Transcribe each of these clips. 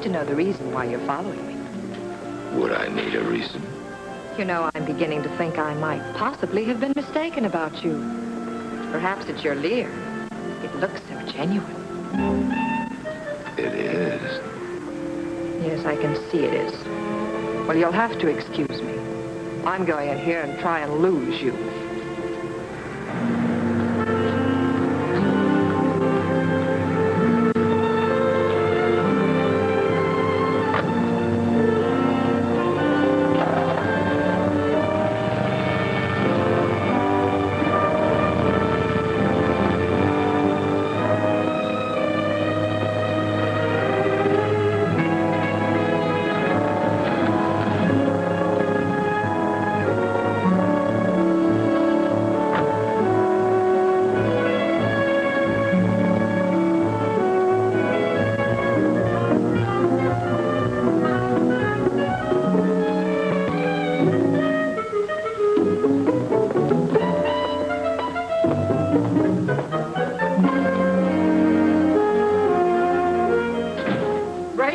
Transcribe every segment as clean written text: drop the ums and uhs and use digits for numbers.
To know the reason why you're following me. Would I need a reason? You know, I'm beginning to think I might possibly have been mistaken about you. Perhaps it's your leer. It looks so genuine. It is. Yes, I can see it is. Well, you'll have to excuse me. I'm going in here and try and lose you.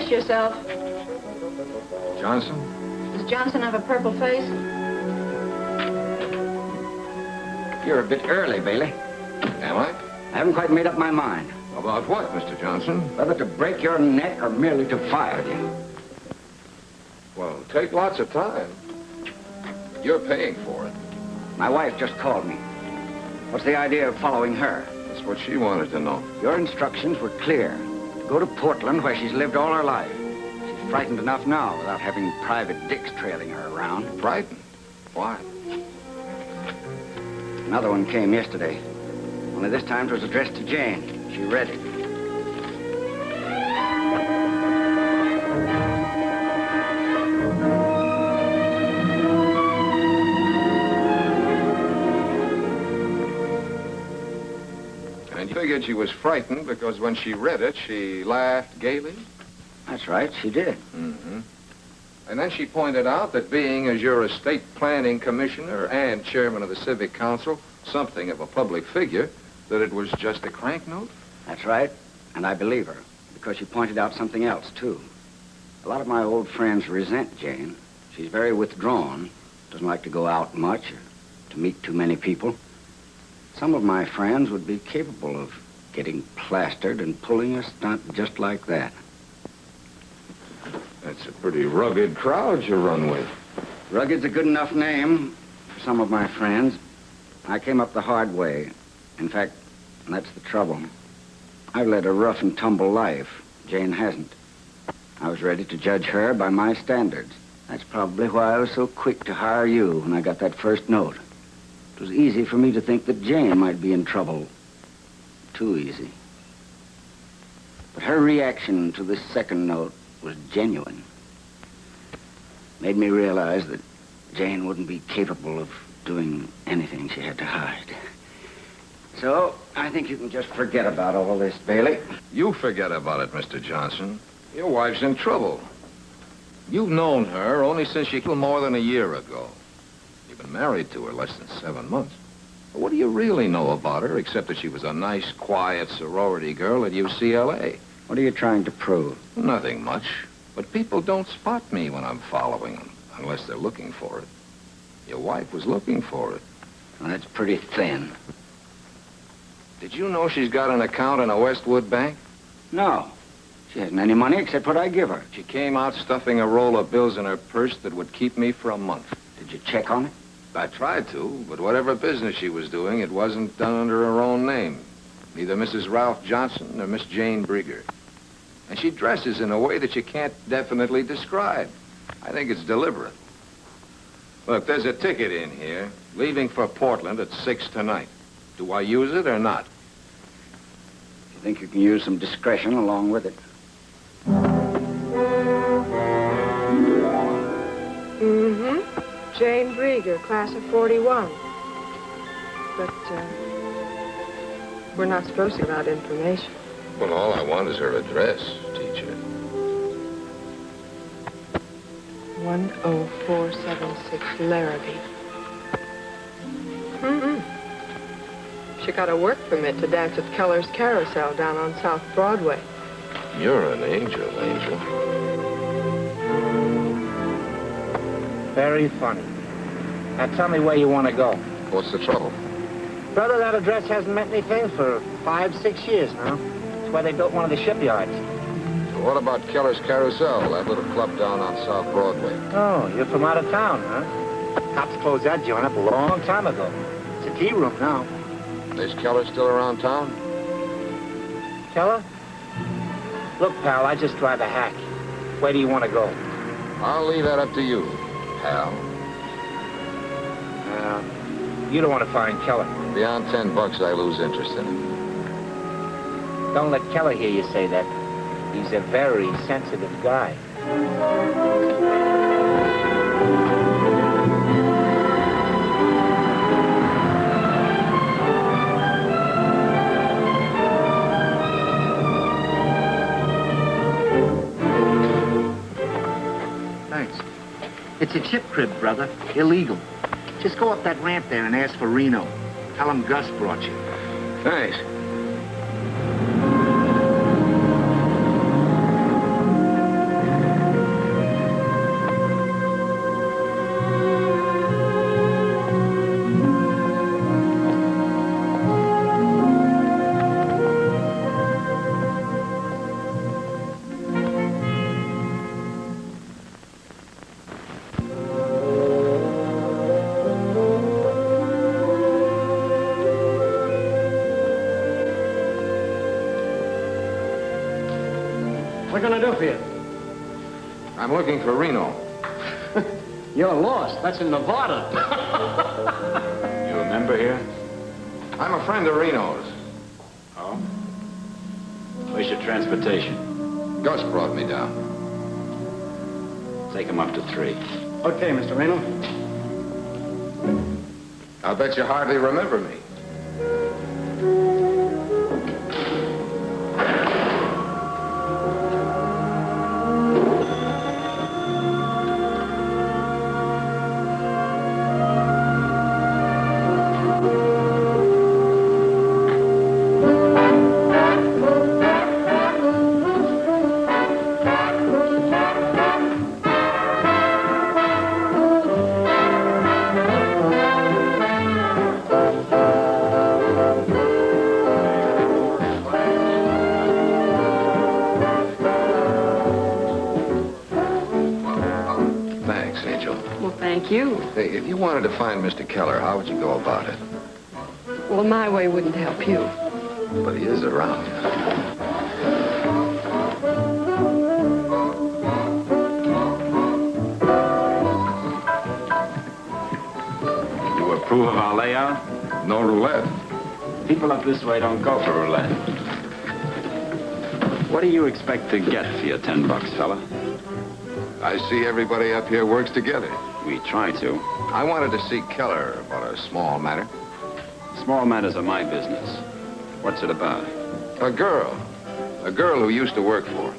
Yourself. Johnston? Does Johnston have a purple face? You're a bit early, Bailey. Am I? I haven't quite made up my mind. About what, Mr. Johnston? Whether to break your neck or merely to fire you. Well, take lots of time. You're paying for it. My wife just called me. What's the idea of following her? That's what she wanted to know. Your instructions were clear. Go to Portland, where she's lived all her life. She's frightened enough now without having private dicks trailing her around. Frightened? Why? Another one came yesterday. Only this time it was addressed to Jane. She read it. And you figured she was frightened because when she read it, she laughed gaily? That's right, she did. Mm-hmm. And then she pointed out that being as your estate planning commissioner and chairman of the civic council, something of a public figure, that it was just a crank note? That's right, and I believe her, because she pointed out something else, too. A lot of my old friends resent Jane. She's very withdrawn, doesn't like to go out much or to meet too many people. Some of my friends would be capable of getting plastered and pulling a stunt just like that. That's a pretty rugged crowd you run with. Rugged's a good enough name for some of my friends. I came up the hard way. In fact, that's the trouble. I've led a rough and tumble life. Jane hasn't. I was ready to judge her by my standards. That's probably why I was so quick to hire you when I got that first note. It was easy for me to think that Jane might be in trouble. Too easy. But her reaction to this second note was genuine. Made me realize that Jane wouldn't be capable of doing anything she had to hide. So, I think you can just forget about all this, Bailey. You forget about it, Mr. Johnston. Your wife's in trouble. You've known her only since she killed more than a year ago. You've been married to her less than 7 months. What do you really know about her, except that she was a nice, quiet sorority girl at UCLA? What are you trying to prove? Nothing much. But people don't spot me when I'm following them, unless they're looking for it. Your wife was looking for it. Well, that's pretty thin. Did you know she's got an account in a Westwood bank? No. She hasn't any money except what I give her. She came out stuffing a roll of bills in her purse that would keep me for a month. Did you check on it? I tried to, but whatever business she was doing, it wasn't done under her own name. Neither Mrs. Ralph Johnston nor Miss Jane Breeger. And she dresses in a way that you can't definitely describe. I think it's deliberate. Look, there's a ticket in here, leaving for Portland at 6 tonight. Do I use it or not? You think you can use some discretion along with it? Mm-hmm. Jane Breeger, class of 41. But, we're not supposed to give out information. Well, all I want is her address, teacher. 10476 Larrabee. Mm-hmm. She got a work permit to dance at Keller's Carousel down on South Broadway. You're an angel, Angel. Very funny. Now tell me where you want to go. What's the trouble? Brother, that address hasn't meant anything for 5-6 years now. It's where they built one of the shipyards. So what about Keller's Carousel, that little club down on South Broadway? Oh, you're from out of town, huh? Cops closed that joint up a long time ago. It's a tea room now. Is Keller still around town? Keller? Look, pal, I just drive a hack. Where do you want to go? I'll leave that up to you, pal. You don't want to find Keller. Beyond $10, I lose interest in him. Don't let Keller hear you say that. He's a very sensitive guy. Thanks. It's a chip crib, brother. Illegal. Just go up that ramp there and ask for Reno. Tell him Gus brought you. Thanks. What can I do for you? I'm looking for Reno. You're lost. That's in Nevada. You a member here? I'm a friend of Reno's. Oh? Where's your transportation? Gus brought me down. Take him up to 3. Okay, Mr. Reno. I'll bet you hardly remember me. Hey, if you wanted to find Mr. Keller, how would you go about it? Well, my way wouldn't help you. But he is around. You approve of our layout? No roulette. People up this way don't go for roulette. What do you expect to get for your $10, fella? I see everybody up here works together. We try to. I wanted to see Keller about a small matter. Small matters are my business. What's it about? A girl. A girl who used to work for him.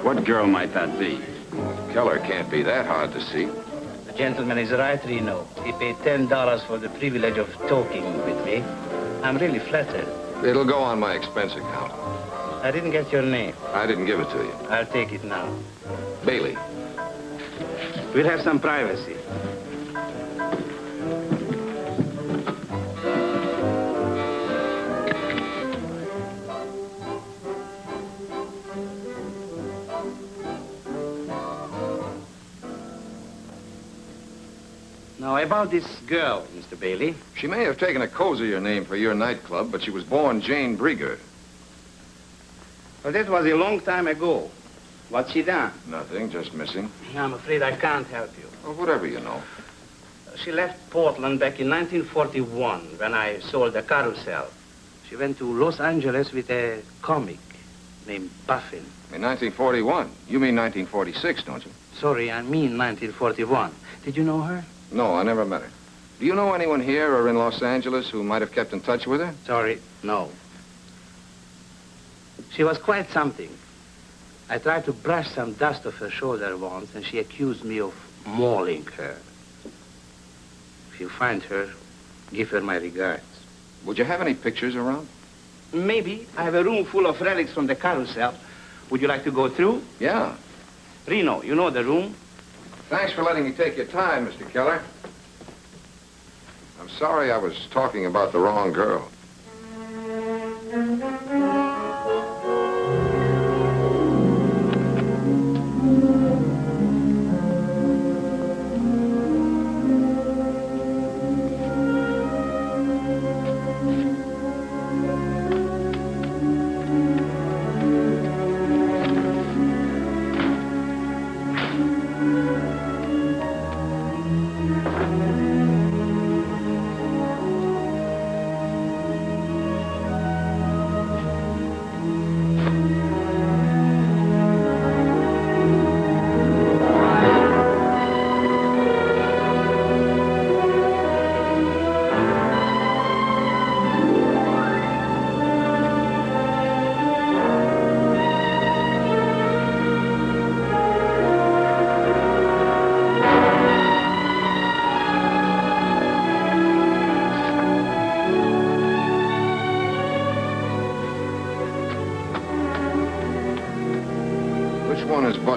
What girl might that be? Keller can't be that hard to see. Gentleman is right, Reno. He paid $10 for the privilege of talking with me. I'm really flattered. It'll go on my expense account. I didn't get your name. I didn't give it to you. I'll take it now. Bailey. We'll have some privacy. Now, about this girl, Mr. Bailey. She may have taken a cozier name for your nightclub, but she was born Jane Breeger. Well, that was a long time ago. What's she done? Nothing, just missing. I'm afraid I can't help you. Well, whatever you know. She left Portland back in 1941 when I sold the carousel. She went to Los Angeles with a comic named Buffin. In 1941? You mean 1946, don't you? Sorry, I mean 1941. Did you know her? No, I never met her. Do you know anyone here or in Los Angeles who might have kept in touch with her? Sorry, no. She was quite something. I tried to brush some dust off her shoulder once, and she accused me of mauling her. If you find her, give her my regards. Would you have any pictures around? Maybe. I have a room full of relics from the carousel. Would you like to go through? Yeah. Reno, you know the room? Thanks for letting me take your time, Mr. Keller. I'm sorry I was talking about the wrong girl.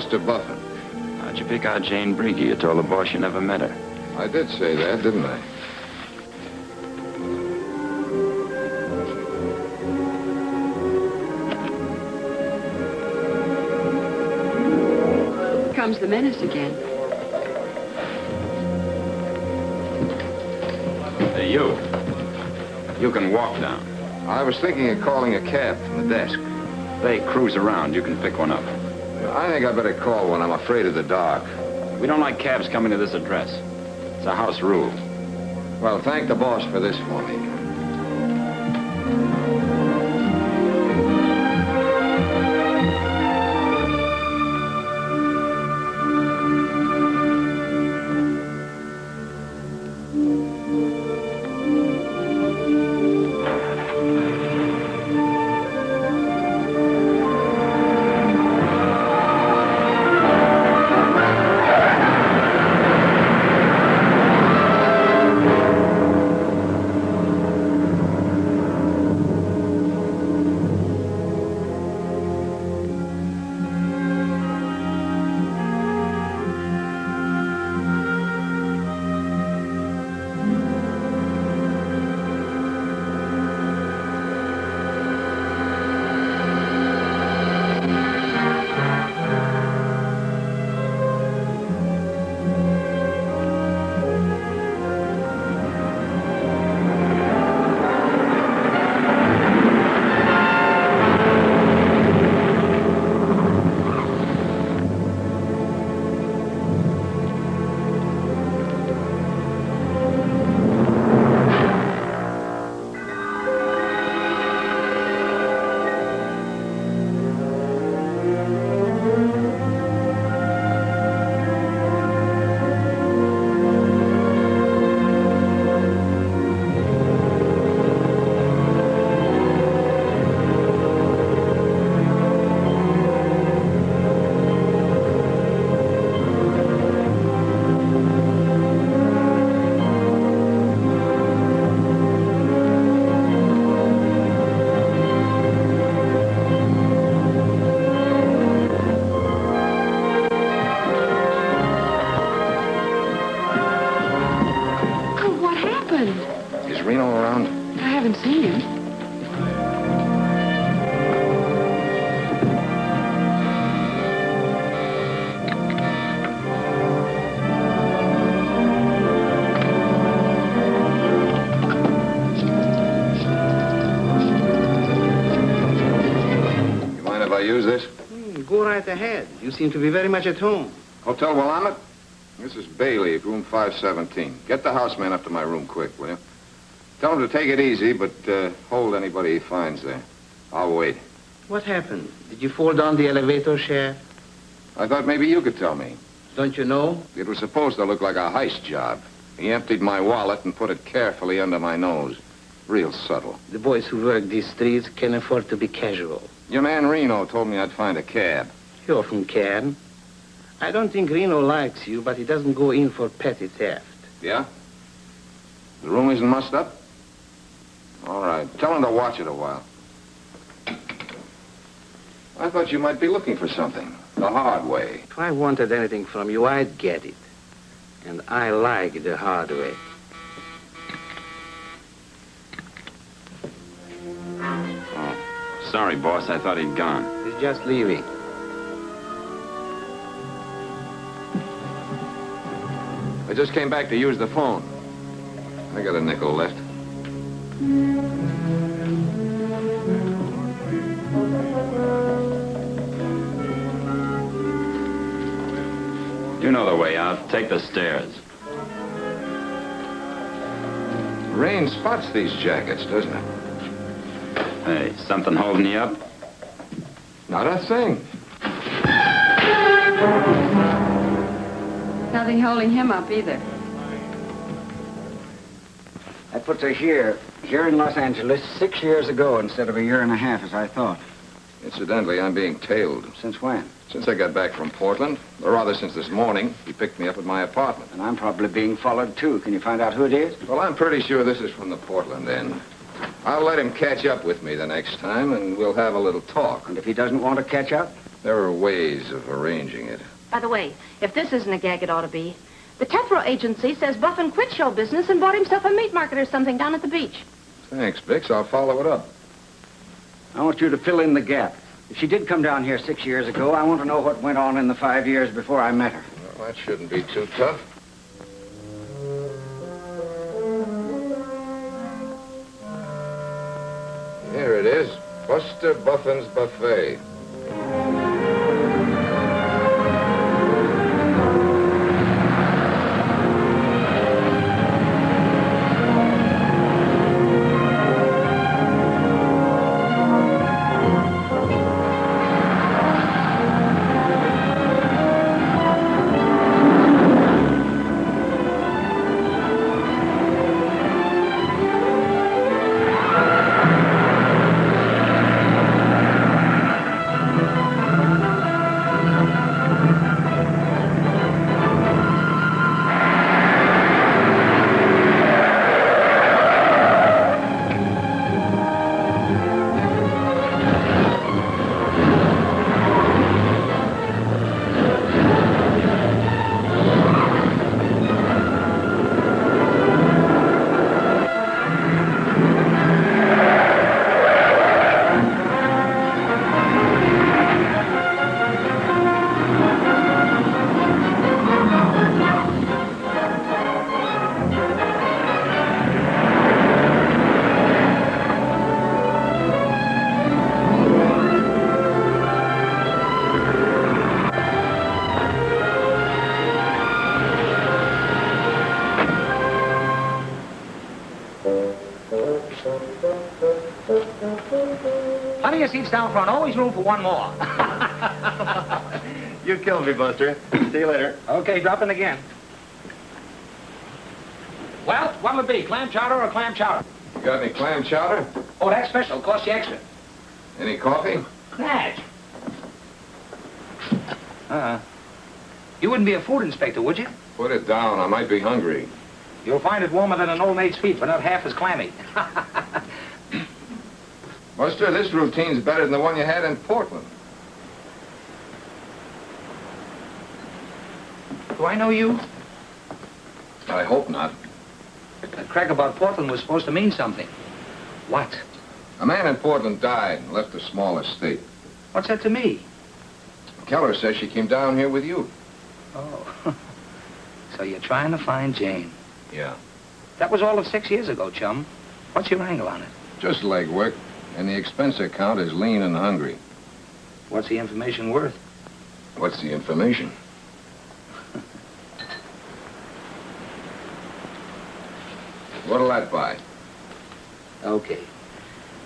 Mr. Buffin. How'd you pick out Jane Breeger? You told the boss you never met her. I did say that, didn't I? Here comes the menace again. Hey, you. You can walk down. I was thinking of calling a cab from the desk. They cruise around. You can pick one up. I think I better call one. I'm afraid of the dark. We don't like cabs coming to this address. It's a house rule. Well, thank the boss for this for me. use this? Go right ahead. You seem to be very much at home. Hotel Willamette? This is Bailey, room 517. Get the houseman up to my room quick, will you? Tell him to take it easy, but hold anybody he finds there. I'll wait. What happened? Did you fall down the elevator shaft? I thought maybe you could tell me. Don't you know? It was supposed to look like a heist job. He emptied my wallet and put it carefully under my nose. Real subtle. The boys who work these streets can afford to be casual. Your man Reno told me I'd find a cab. He often can. I don't think Reno likes you, but he doesn't go in for petty theft. Yeah? The room isn't mussed up? All right. Tell him to watch it a while. I thought you might be looking for something. The hard way. If I wanted anything from you, I'd get it. And I like the hard way. Oh, sorry, boss. I thought he'd gone. He's just leaving. I just came back to use the phone. I got a nickel left. You know the way out. Take the stairs. Rain spots these jackets, doesn't it? Hey, something holding you up? Not a thing. Nothing holding him up either. That puts her here in Los Angeles 6 years ago instead of a year and a half, as I thought. Incidentally, I'm being tailed. Since when? Since I got back from Portland, or rather since this morning, he picked me up at my apartment. And I'm probably being followed, too. Can you find out who it is? Well, I'm pretty sure this is from the Portland end. I'll let him catch up with me the next time, and we'll have a little talk. And if he doesn't want to catch up? There are ways of arranging it. By the way, if this isn't a gag, it ought to be. The Tethro agency says Buffin quit show business and bought himself a meat market or something down at the beach. Thanks, Bix. I'll follow it up. I want you to fill in the gap. If she did come down here 6 years ago, I want to know what went on in the 5 years before I met her. Well, that shouldn't be too tough. Here it is. Buster Buffin's Buffet. Plenty of seats down front. Always room for one more. You killed me, Buster. See you later. Okay, dropping again. Well, what'll it be? Clam chowder or clam chowder? You got any clam chowder? Oh, that's special. Cost you extra. Any coffee? Natch. You wouldn't be a food inspector, would you? Put it down. I might be hungry. You'll find it warmer than an old maid's feet, but not half as clammy. Buster, this routine's better than the one you had in Portland. Do I know you? I hope not. That crack about Portland was supposed to mean something. What? A man in Portland died and left a small estate. What's that to me? Keller says she came down here with you. Oh. So you're trying to find Jane. Yeah. That was all of 6 years ago, chum. What's your angle on it? Just legwork. And the expense account is lean and hungry. What's the information worth? What's the information? What'll that buy? Okay.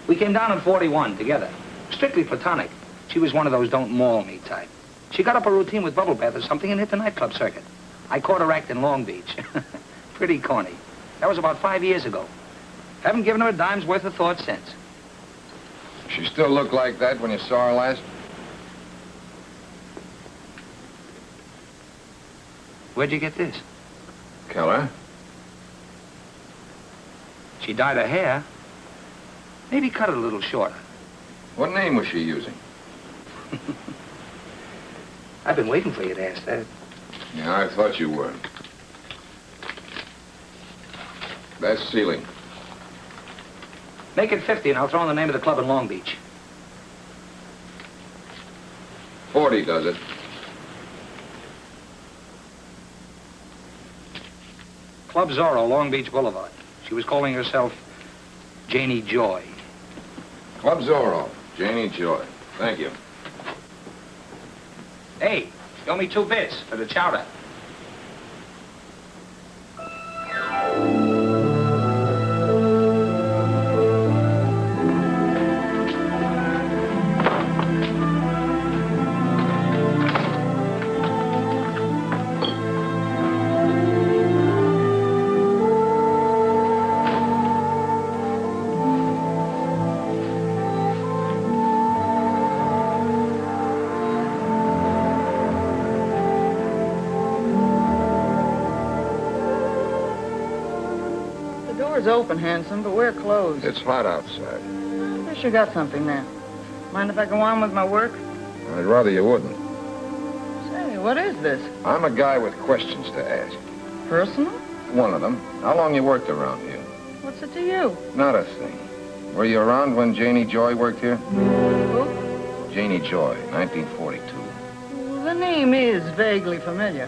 We came down in 41 together. Strictly platonic. She was one of those don't maul me type. She got up a routine with bubble bath or something and hit the nightclub circuit. I caught her acting Long Beach. Pretty corny. That was about 5 years ago. Haven't given her a dime's worth of thought since. She still looked like that when you saw her last? Where'd you get this? Keller? She dyed her hair. Maybe cut it a little shorter. What name was she using? I've been waiting for you to ask that. Yeah, I thought you were. That's ceiling. Make it 50 and I'll throw in the name of the club in Long Beach. 40 does it. Club Zorro, Long Beach Boulevard. She was calling herself Janie Joy. Club Zorro, Janie Joy. Thank you. Hey, you owe me 2 bits for the chowder. Open, handsome, but we're closed. It's hot outside. I guess you got something there. Mind if I go on with my work? I'd rather you wouldn't. Say, what is this? I'm a guy with questions to ask. Personal? One of them. How long you worked around here? What's it to you? Not a thing. Were you around when Janie Joy worked here? Who? Janie Joy, 1942. Well, the name is vaguely familiar.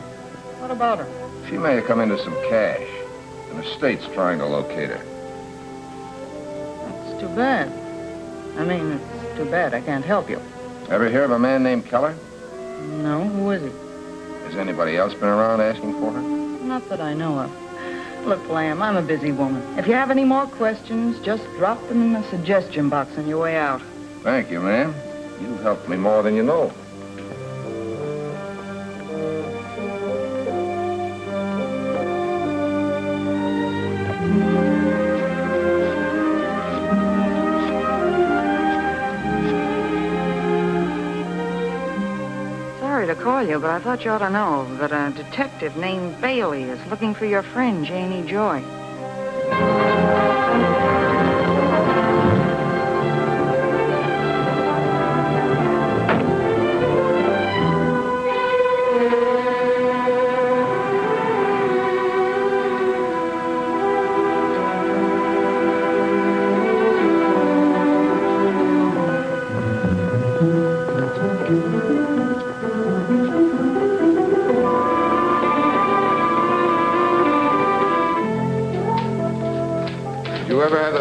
What about her? She may have come into some cash. And the state's trying to locate her. That's too bad. I mean, it's too bad I can't help you. Ever hear of a man named Keller? No, who is he? Has anybody else been around asking for her? Not that I know of. Look, Lamb, I'm a busy woman. If you have any more questions, just drop them in the suggestion box on your way out. Thank you, ma'am. You've helped me more than you know. To call you, but I thought you ought to know that a detective named Bailey is looking for your friend, Janie Joy.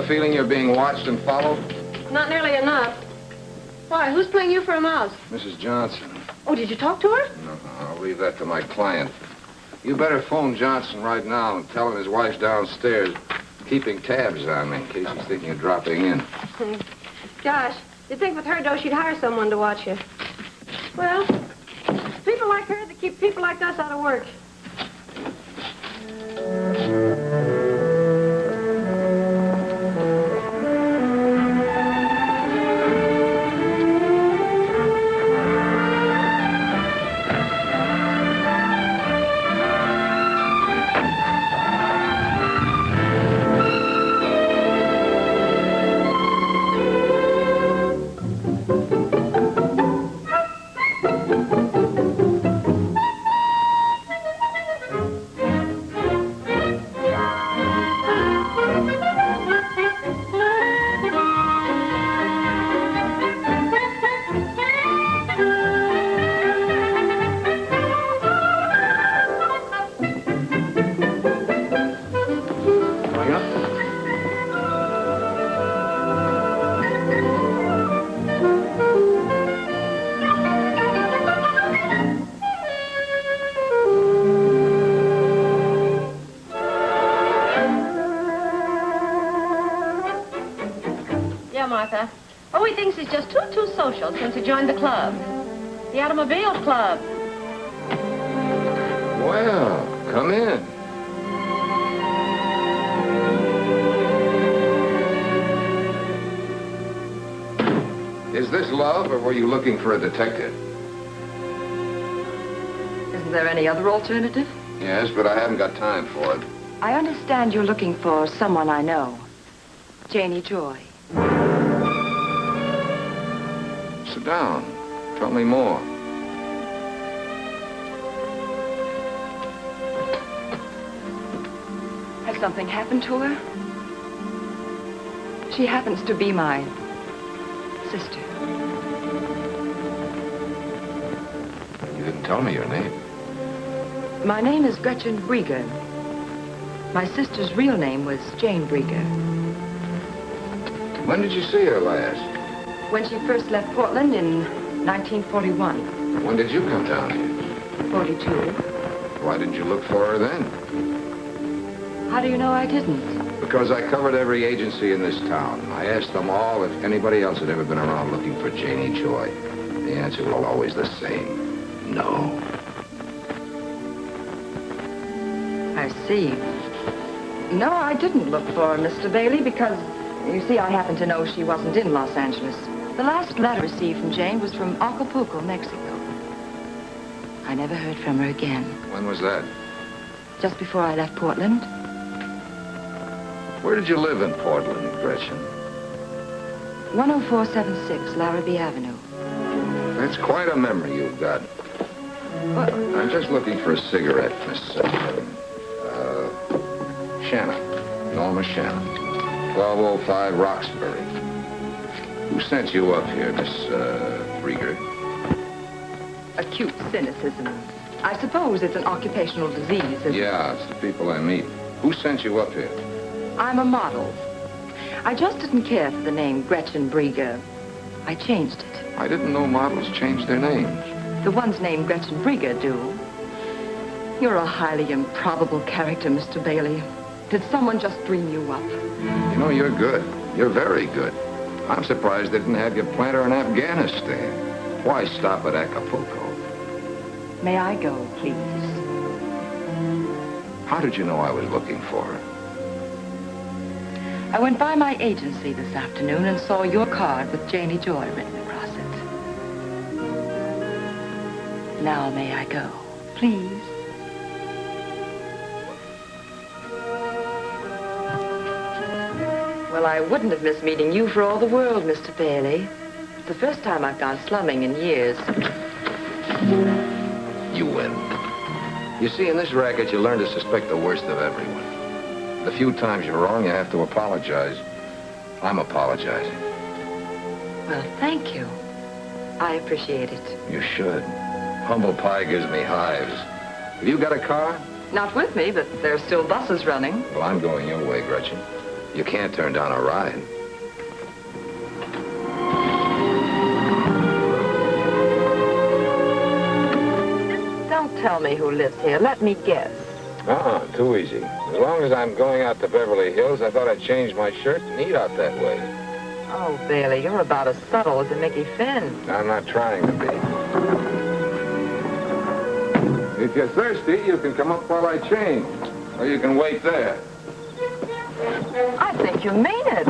Feeling you're being watched and followed? Not nearly enough. Why, who's playing you for a mouse? Mrs. Johnston. Oh, did you talk to her? No, I'll leave that to my client. You better phone Johnston right now and tell him his wife's downstairs keeping tabs on me in case he's thinking of dropping in. Gosh, you'd think with her dough she'd hire someone to watch you. Well, people like her that keep people like us out of work. social since he joined the club. The Automobile Club. Well, come in. Is this love, or were you looking for a detective? Isn't there any other alternative? Yes, but I haven't got time for it. I understand you're looking for someone I know. Janie Joy. Sit down. Tell me more. Has something happened to her? She happens to be my sister. You didn't tell me your name. My name is Gretchen Breeger. My sister's real name was Jane Breeger. When did you see her last? When she first left Portland in 1941. When did you come down here? 42. Why didn't you look for her then? How do you know I didn't? Because I covered every agency in this town. I asked them all if anybody else had ever been around looking for Janie Joy. The answer was always the same. No. I see. No, I didn't look for her, Mr. Bailey, because, you see, I happen to know she wasn't in Los Angeles. The last letter received from Jane was from Acapulco, Mexico. I never heard from her again. When was that? Just before I left Portland. Where did you live in Portland, Gretchen? 10476 Larrabee Avenue. That's quite a memory you've got. What? I'm just looking for a cigarette, Miss Shannon. Norma Shannon. 1205 Roxbury. Who sent you up here, Miss Breeger? Acute cynicism. I suppose it's an occupational disease. Yeah, it's the people I meet. Who sent you up here? I'm a model. I just didn't care for the name Gretchen Breeger. I changed it. I didn't know models changed their names. The ones named Gretchen Breeger do. You're a highly improbable character, Mr. Bailey. Did someone just dream you up? You know, you're good. You're very good. I'm surprised they didn't have you plant her in Afghanistan. Why stop at Acapulco? May I go, please? How did you know I was looking for her? I went by my agency this afternoon and saw your card with Janie Joy written across it. Now may I go, please? Well, I wouldn't have missed meeting you for all the world, Mr. Bailey. It's the first time I've gone slumming in years. You win. You see, in this racket, you learn to suspect the worst of everyone. The few times you're wrong, you have to apologize. I'm apologizing. Well, thank you. I appreciate it. You should. Humble pie gives me hives. Have you got a car? Not with me, but there's still buses running. Well, I'm going your way, Gretchen. You can't turn down a ride. Don't tell me who lives here. Let me guess. Too easy. As long as I'm going out to Beverly Hills, I thought I'd change my shirt and eat out that way. Oh, Bailey, you're about as subtle as a Mickey Finn. I'm not trying to be. If you're thirsty, you can come up while I change. Or you can wait there. I think you mean it.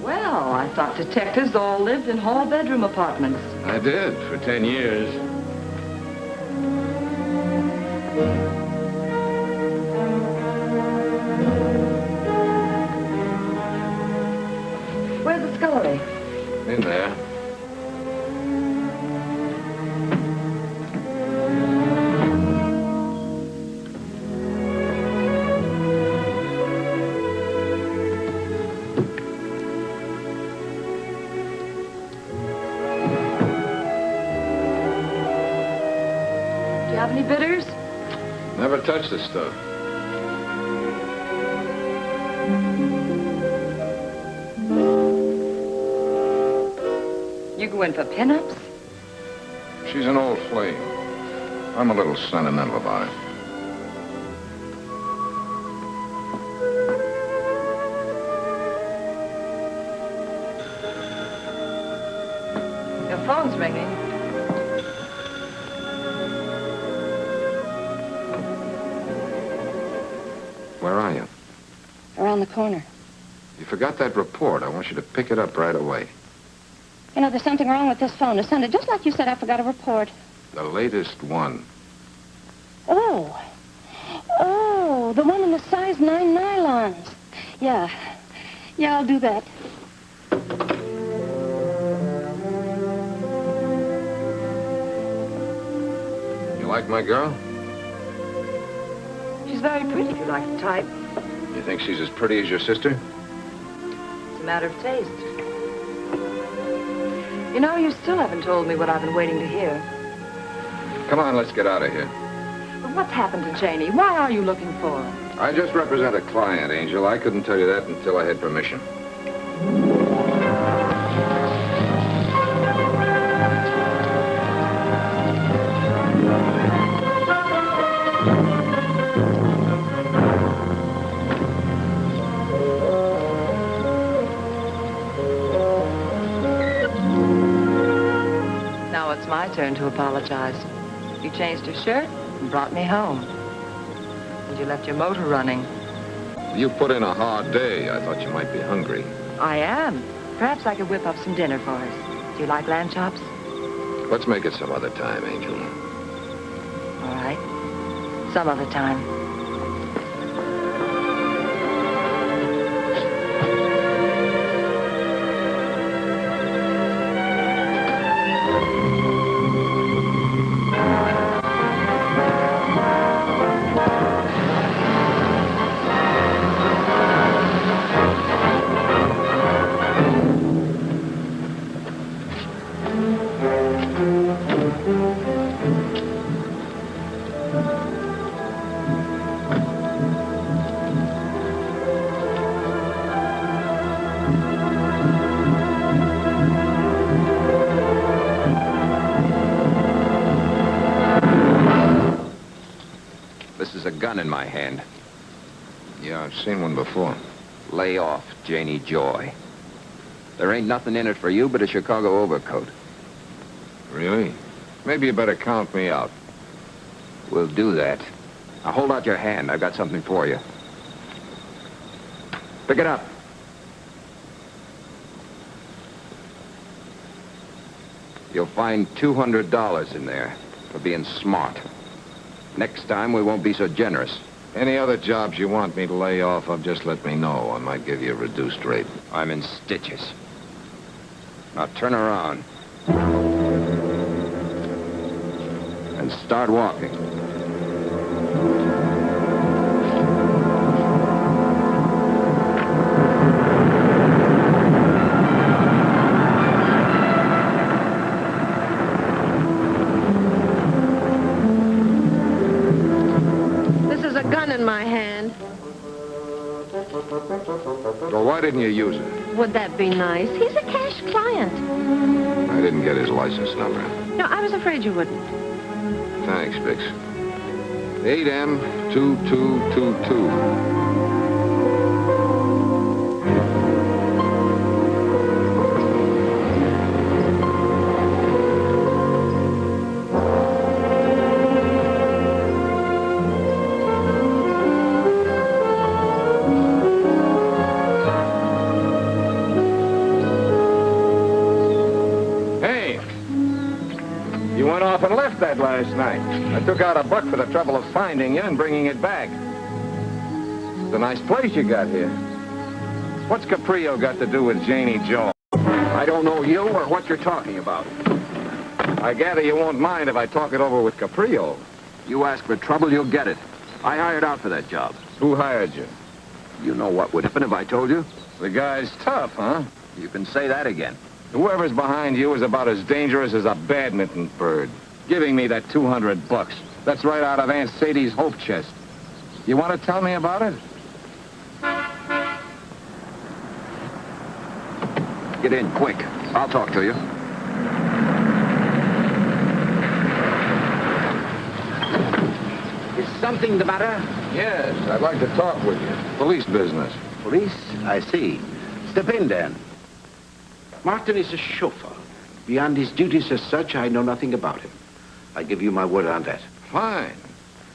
Well, I thought detectives all lived in hall bedroom apartments. I did, for 10 years. Where's the scullery? In there. Do you have any bitters? Never touched this stuff. you go in for pinups? She's an old flame. I'm a little sentimental about it. Your phone's ringing. Where are you? Around the corner. You forgot that report. I want you to pick it up right away. You know, there's something wrong with this phone. It sounded just like you said I forgot a report. The latest one. Oh. Oh, the one in the size 9 nylons. Yeah. Yeah, I'll do that. You like my girl? She's very pretty if you like the type. You think she's as pretty as your sister? It's a matter of taste. You know, you still haven't told me what I've been waiting to hear. Come on, let's get out of here. But what's happened to Janie? Why are you looking for her? I just represent a client, Angel. I couldn't tell you that until I had permission. Now it's my turn to apologize. You changed your shirt and brought me home. And you left your motor running. You put in a hard day. I thought you might be hungry. I am. Perhaps I could whip up some dinner for us. Do you like lamb chops? Let's make it some other time, Angel. All right. Some other time. A gun in my hand. Yeah, I've seen one before. Lay off, Janie Joy. There ain't nothing in it for you but a Chicago overcoat. Really? Maybe you better count me out. We'll do that. Now hold out your hand. I've got something for you. Pick it up. You'll find $200 in there for being smart. Next time, we won't be so generous. Any other jobs you want me to lay off of, just let me know. I might give you a reduced rate. I'm in stitches. Now turn around. And start walking. Well, why didn't you use it? Would that be nice? He's a cash client. I didn't get his license number. No, I was afraid you wouldn't. Thanks, Bix. 8M2222. And left that last night. I took out $1 for the trouble of finding you and bringing it back. It's a nice place you got here. What's Caprio got to do with Janie Joy? I don't know you or what you're talking about. I gather you won't mind if I talk it over with Caprio. You ask for trouble, you'll get it. I hired out for that job. Who hired you? You know what would happen if I told you? The guy's tough, huh? You can say that again. Whoever's behind you is about as dangerous as a badminton bird. Giving me that $200. That's right out of Aunt Sadie's hope chest. You want to tell me about it? Get in, quick. I'll talk to you. something the matter? Yes, I'd like to talk with you. Police business. Police? I see. Step in, then. Martin is a chauffeur. Beyond his duties as such, I know nothing about him. I give you my word on that. Fine.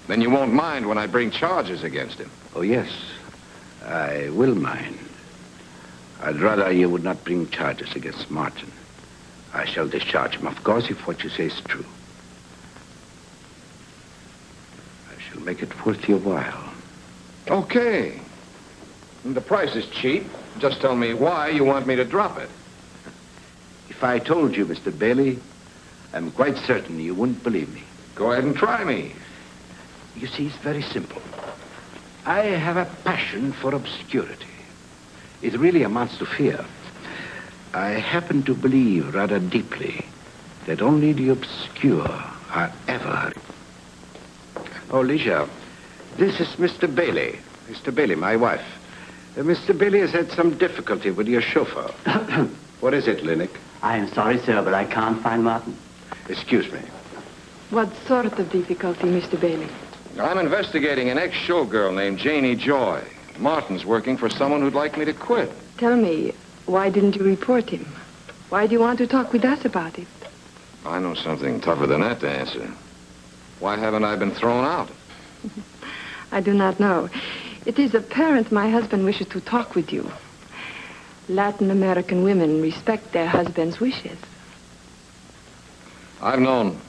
Then you won't mind when I bring charges against him. Oh, yes. I will mind. I'd rather you would not bring charges against Martin. I shall discharge him, of course, if what you say is true. I shall make it worth your while. Okay. And the price is cheap. Just tell me why you want me to drop it. If I told you, Mr. Bailey, I'm quite certain you wouldn't believe me. Go ahead and try me. You see, it's very simple. I have a passion for obscurity. It really amounts to fear. I happen to believe rather deeply that only the obscure are ever... Oh, Ligia, this is Mr. Bailey. Mr. Bailey, my wife. Mr. Bailey has had some difficulty with your chauffeur. What is it, Linnick? I am sorry, sir, but I can't find Martin. Excuse me. What sort of difficulty, Mr. Bailey? I'm investigating an ex-showgirl named Janie Joy. Martin's working for someone who'd like me to quit. Tell me, why didn't you report him? Why do you want to talk with us about it? I know something tougher than that to answer. Why haven't I been thrown out? I do not know. It is apparent my husband wishes to talk with you. Latin American women respect their husbands' wishes. I've known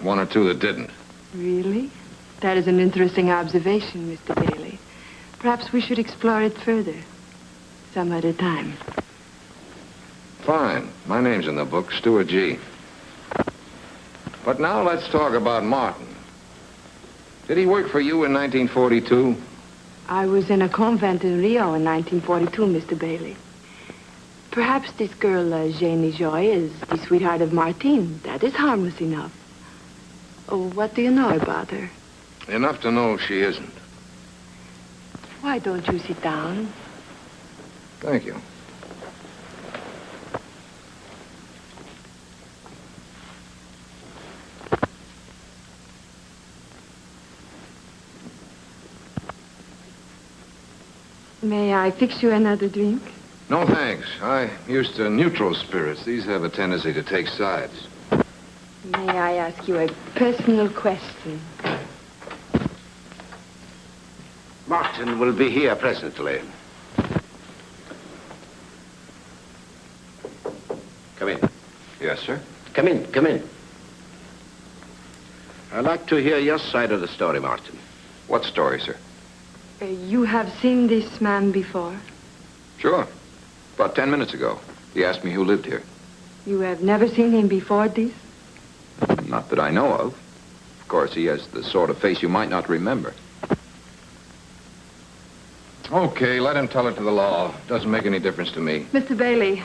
one or two that didn't. Really? That is an interesting observation, Mr. Bailey. Perhaps we should explore it further. Some other time. Fine. My name's in the book, Stuart G. But now let's talk about Martin. Did he work for you in 1942? I was in a convent in Rio in 1942, Mr. Bailey. Perhaps this girl, Janie Joy, is the sweetheart of Martin. That is harmless enough. Oh, what do you know about her? Enough to know she isn't. Why don't you sit down? Thank you. May I fix you another drink? No, thanks. I'm used to neutral spirits. These have a tendency to take sides. May I ask you a personal question? Martin will be here presently. Come in. Yes, sir. Come in, come in. I'd like to hear your side of the story, Martin. What story, sir? You have seen this man before? Sure. About 10 minutes ago. He asked me who lived here. You have never seen him before this? Not that I know of. Of course, he has the sort of face you might not remember. Okay, let him tell it to the law. Doesn't make any difference to me. Mr. Bailey,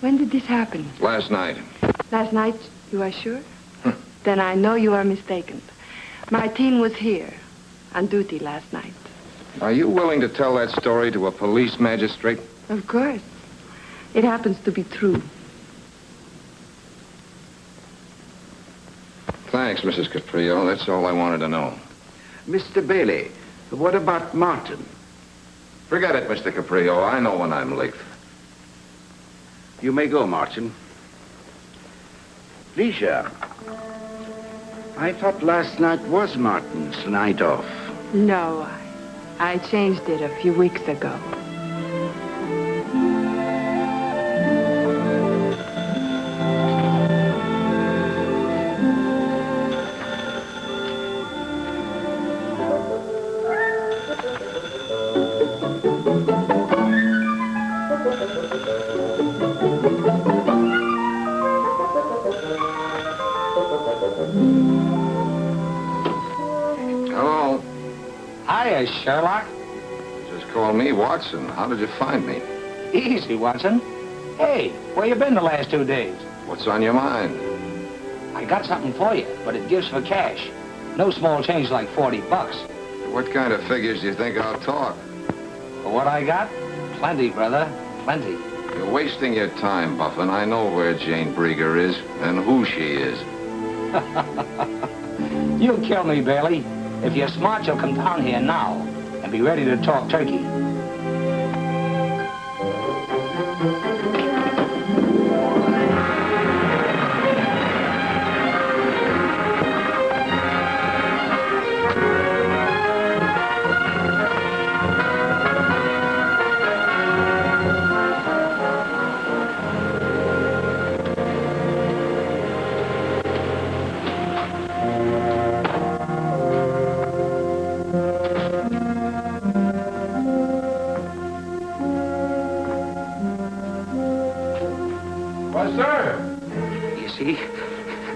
when did this happen? Last night. Last night, you are sure? Then I know you are mistaken. Martin was here, on duty last night. Are you willing to tell that story to a police magistrate? Of course. It happens to be true. Thanks, Mrs. Caprio. That's all I wanted to know. Mr. Bailey, what about Martin? Forget it, Mr. Caprio. I know when I'm late. You may go, Martin. Ligia, I thought last night was Martin's night off. No, I changed it a few weeks ago. Hello. Hiya, Sherlock. Just call me Watson. How did you find me? Easy, Watson. Hey, where you been the last 2 days? What's on your mind? I got something for you, but it gives for cash. No small change like $40. What kind of figures do you think I'll talk? For what I got? Plenty, brother. Plenty. You're wasting your time, Buffin. I know where Jane Breeger is and who she is. You kill me, Bailey. If you're smart, you'll come down here now and be ready to talk turkey.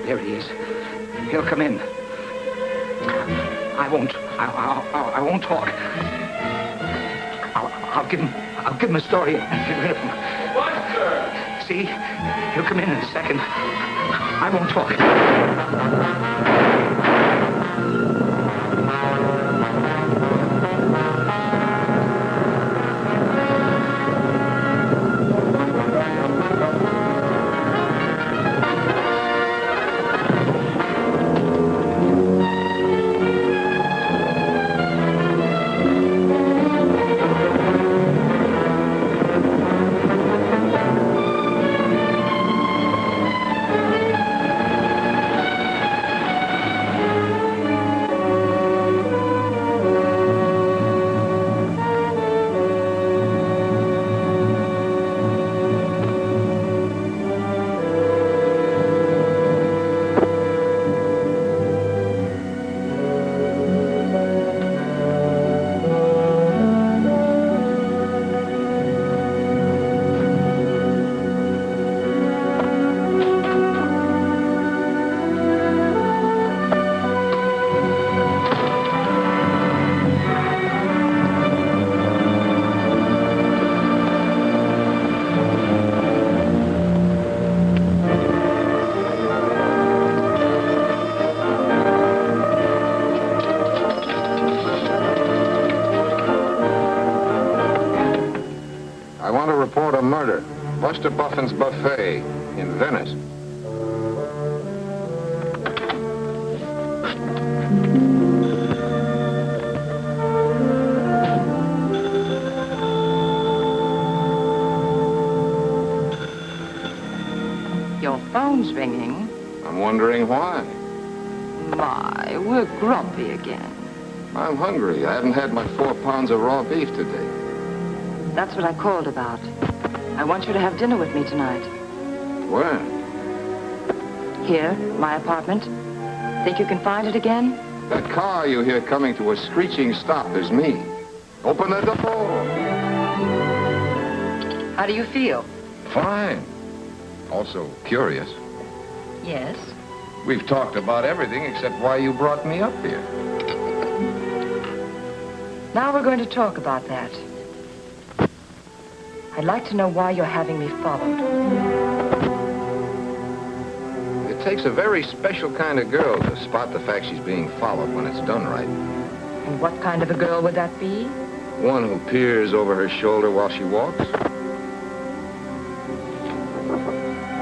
There he is. He'll come in. I won't talk. I'll give him a story and get rid of him. What, sir? See? He'll come in a second. I won't talk. Murder. Buster Buffin's Buffet in Venice. Your phone's ringing. I'm wondering why. My, we're grumpy again. I'm hungry. I haven't had my 4 pounds of raw beef today. That's what I called about. I want you to have dinner with me tonight. Where? Here, my apartment. Think you can find it again? That car you hear coming to a screeching stop is me. Open the door. How do you feel? Fine. Also curious. Yes. We've talked about everything except why you brought me up here. Now we're going to talk about that. I'd like to know why you're having me followed. It takes a very special kind of girl to spot the fact she's being followed when it's done right. And what kind of a girl would that be? One who peers over her shoulder while she walks. And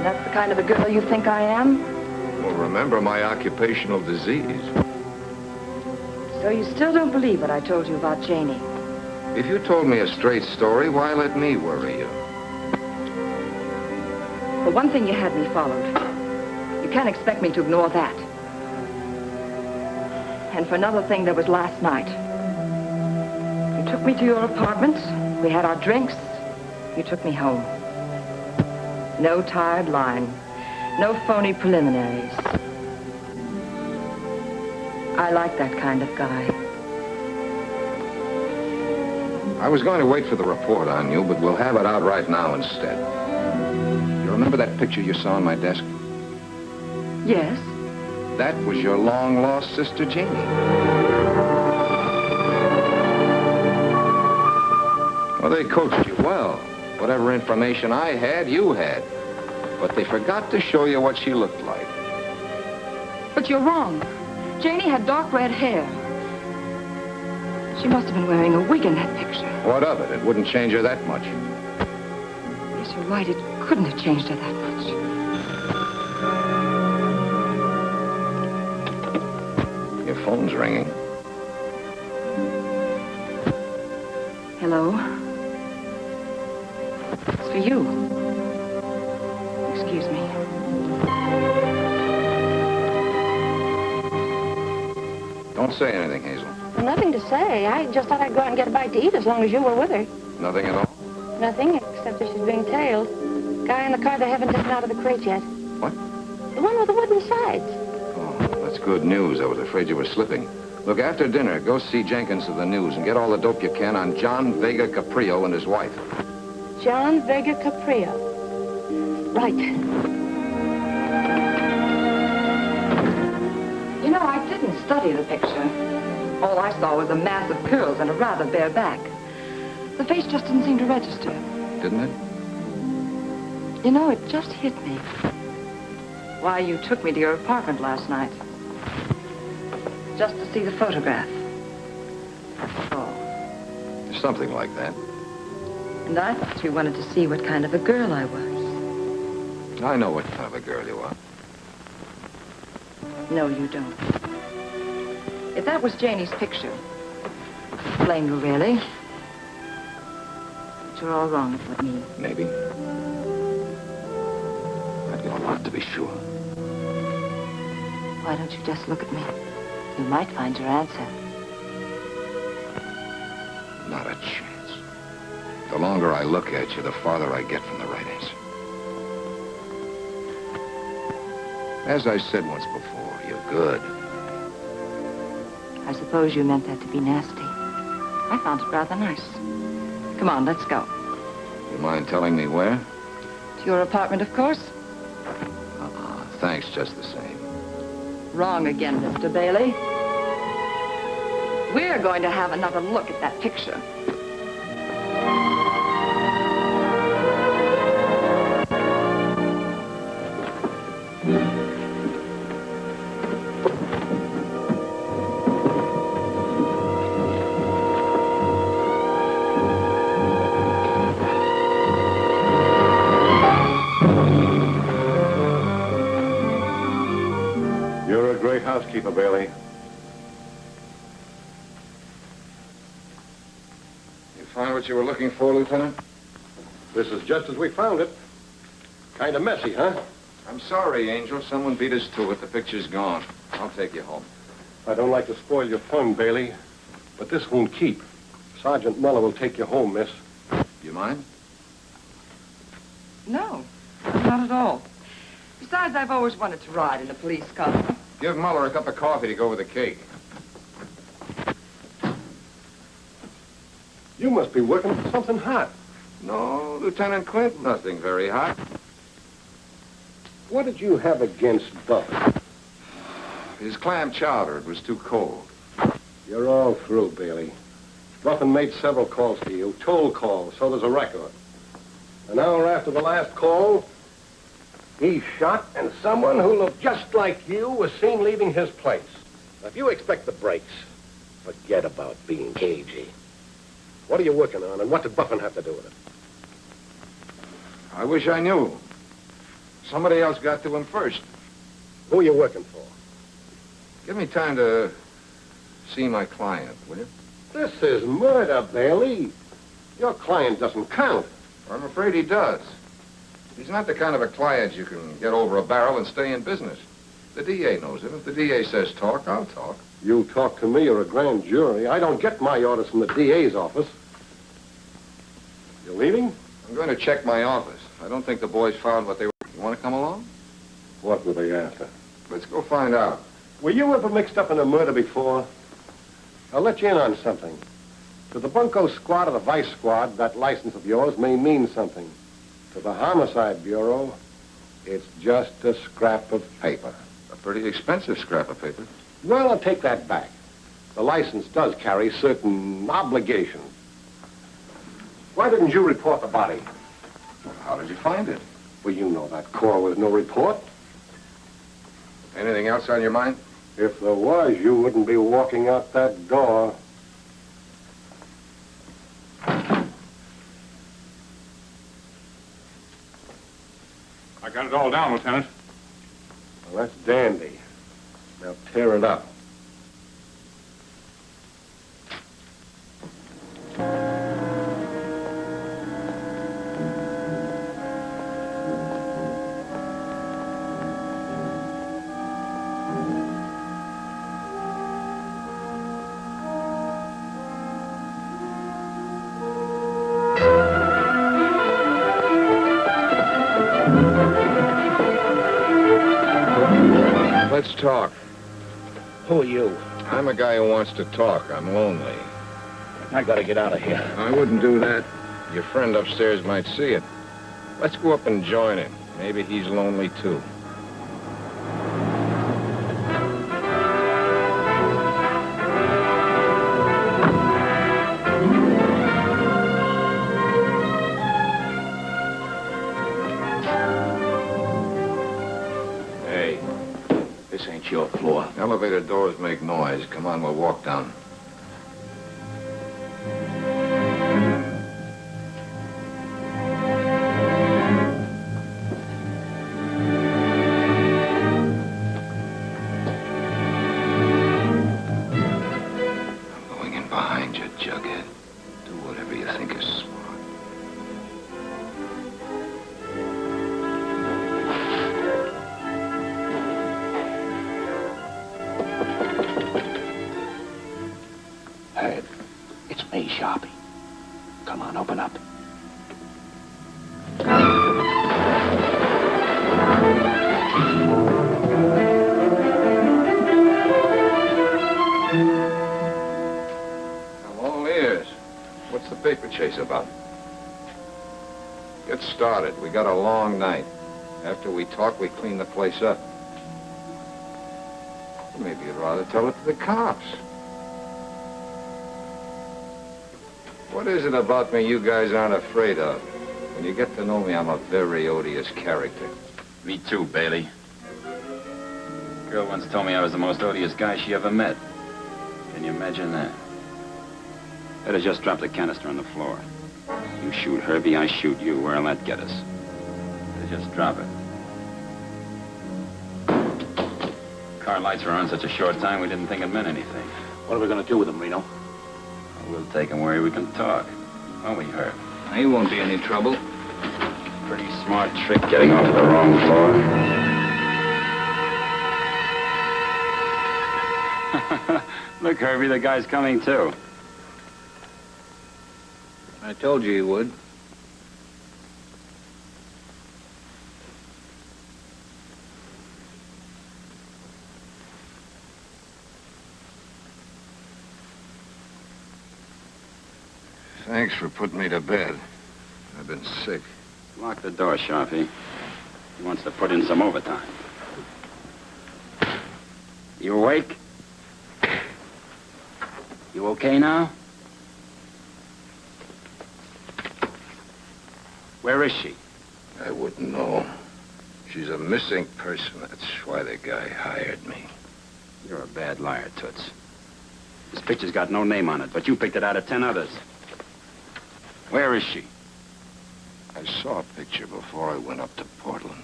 that's the kind of a girl you think I am? Well, remember my occupational disease. So you still don't believe what I told you about Janie? If you told me a straight story, why let me worry you? For one thing, you had me followed. You can't expect me to ignore that. And for another thing, there was last night. You took me to your apartment. We had our drinks. You took me home. No tired line. No phony preliminaries. I like that kind of guy. I was going to wait for the report on you, but we'll have it out right now instead. You remember that picture you saw on my desk? Yes. That was your long-lost sister, Janie. Well, they coached you well. Whatever information I had, you had. But they forgot to show you what she looked like. But you're wrong. Janie had dark red hair. She must have been wearing a wig in that picture. What of it? It wouldn't change her that much. Yes, you're right. It couldn't have changed her that much. Your phone's ringing. Hello. It's for you. Excuse me. Don't say anything, Hazel. Nothing to say. I just thought I'd go out and get a bite to eat as long as you were with her. Nothing at all? Nothing, except that she's being tailed. Guy in the car they haven't taken out of the crate yet. What? The one with the wooden sides. Oh, that's good news. I was afraid you were slipping. Look, after dinner, go see Jenkins of the News and get all the dope you can on John Vega Caprio and his wife. John Vega Caprio. Right. You know, I didn't study the picture. All I saw was a mass of curls and a rather bare back. The face just didn't seem to register. Didn't it? You know, it just hit me. Why you took me to your apartment last night. Just to see the photograph. Oh. Something like that. And I thought you wanted to see what kind of a girl I was. I know what kind of a girl you are. No, you don't. If that was Janie's picture, blame you, really. But you're all wrong about me. Maybe. I'd give a lot to be sure. Why don't you just look at me? You might find your answer. Not a chance. The longer I look at you, the farther I get from the right answer. As I said once before, you're good. I suppose you meant that to be nasty. I found it rather nice. Come on, let's go. You mind telling me where? To your apartment, of course. Thanks just the same. Wrong again, Mr. Bailey. We're going to have another look at that picture. You're a great housekeeper, Bailey. Find what you were looking for, Lieutenant? This is just as we found it. Kind of messy, huh? I'm sorry, Angel. Someone beat us to it. The picture's gone. I'll take you home. I don't like to spoil your fun, Bailey, but this won't keep. Sergeant Muller will take you home, miss. You mind? No, not at all. Besides, I've always wanted to ride in a police car. Give Muller a cup of coffee to go with the cake. You must be working for something hot. No, Lieutenant Clint, nothing very hot. What did you have against Buffin? His clam chowder, it was too cold. You're all through, Bailey. Buffin made several calls to you, toll calls, so there's a record. An hour after the last call, he shot, and someone who looked just like you was seen leaving his place. Now, if you expect the breaks, forget about being cagey. What are you working on, and what did Buffin have to do with it? I wish I knew. Somebody else got to him first. Who are you working for? Give me time to see my client, will you? This is murder, Bailey. Your client doesn't count. I'm afraid he does. He's not the kind of a client you can get over a barrel and stay in business. The DA knows it. If the DA says talk, I'll talk. You talk to me or a grand jury. I don't get my orders from the DA's office. You leaving? I'm going to check my office. I don't think the boys found what they were. You want to come along? What were they after? Let's go find out. Were you ever mixed up in a murder before? I'll let you in on something. To the Bunko squad or the Vice squad, that license of yours may mean something. To the Homicide Bureau, it's just a scrap of paper. A pretty expensive scrap of paper. Well, I'll take that back. The license does carry certain obligations. Why didn't you report the body? How did you find it? Well, you know that call was no report. Anything else on your mind? If there was, you wouldn't be walking out that door. I got it all down, Lieutenant. Well, that's dandy. Now tear it up. Let's talk. Who are you? I'm a guy who wants to talk. I'm lonely. I gotta get out of here. I wouldn't do that. Your friend upstairs might see it. Let's go up and join him. Maybe he's lonely, too. Hey, this ain't your floor. Elevator doors make noise. Come on, we'll walk down. About. Get started. We got a long night. After we talk, we clean the place up. Maybe you'd rather tell it to the cops. What is it about me you guys aren't afraid of? When you get to know me, I'm a very odious character. Me too, Bailey. Girl once told me I was the most odious guy she ever met. Can you imagine that? Better just drop the canister on the floor. You shoot Herbie, I shoot you. Where'll that get us? Better just drop it. Car lights were on such a short time, we didn't think it meant anything. What are we gonna do with him, Reno? We'll take him where we can talk. Won't we, Herb? He won't be any trouble. Pretty smart trick getting off the wrong floor. Look, Herbie, the guy's coming, too. I told you he would. Thanks for putting me to bed. I've been sick. Lock the door, Sharpie. He wants to put in some overtime. You awake? You okay now? Where is she? I wouldn't know. She's a missing person. That's why the guy hired me. You're a bad liar, Toots. This picture's got no name on it, but you picked it out of 10 others. Where is she? I saw a picture before I went up to Portland.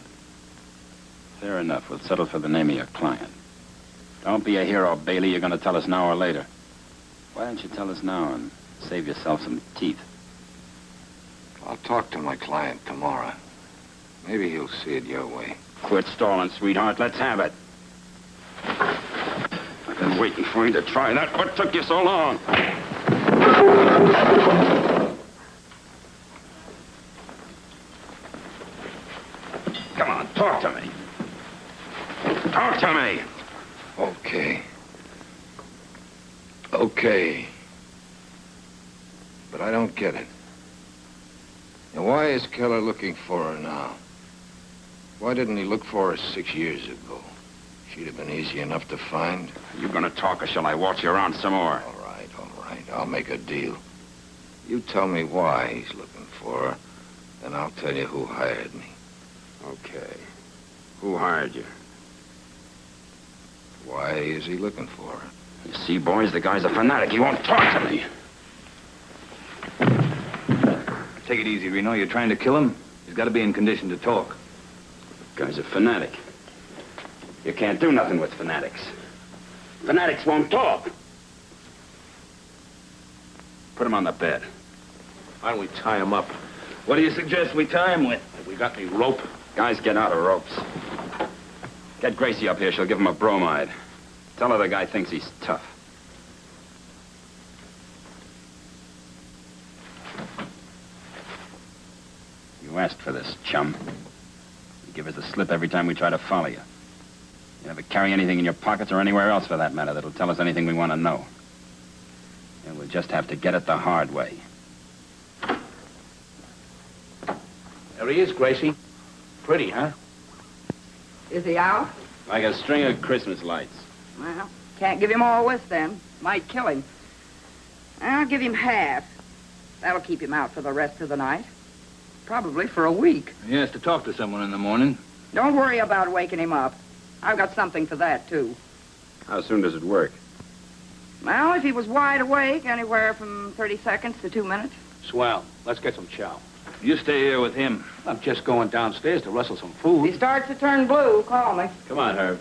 Fair enough. We'll settle for the name of your client. Don't be a hero, Bailey. You're going to tell us now or later. Why don't you tell us now and save yourself some teeth? I'll talk to my client tomorrow. Maybe he'll see it your way. Quit stalling, sweetheart. Let's have it. I've been waiting for you to try that. What took you so long? Come on, talk to me. Talk to me. Okay. Okay. But I don't get it. And why is Keller looking for her now? Why didn't he look for her 6 years ago? She'd have been easy enough to find. Are you gonna talk or shall I watch you around some more? All right. I'll make a deal. You tell me why he's looking for her, and I'll tell you who hired me. Okay. Who hired you? Why is he looking for her? You see, boys, the guy's a fanatic. He won't talk to me. Take it easy, Reno. You're trying to kill him? He's got to be in condition to talk. The guy's a fanatic. You can't do nothing with fanatics. Fanatics won't talk. Put him on the bed. Why don't we tie him up? What do you suggest we tie him with? Have we got any rope? Guys, get out of ropes. Get Gracie up here. She'll give him a bromide. Tell her the guy thinks he's tough. You asked for this, chum. You give us the slip every time we try to follow you. You never carry anything in your pockets or anywhere else, for that matter, that'll tell us anything we want to know. And we'll just have to get it the hard way. There he is, Gracie. Pretty, huh? Is he out? Like a string of Christmas lights. Well, can't give him all this then. Might kill him. I'll give him half. That'll keep him out for the rest of the night. Probably for a week. He has to talk to someone in the morning. Don't worry about waking him up. I've got something for that, too. How soon does it work? Well, if he was wide awake, anywhere from 30 seconds to 2 minutes. Swell. Let's get some chow. You stay here with him. I'm just going downstairs to rustle some If food. he starts to turn blue, call me. Come on, Herb.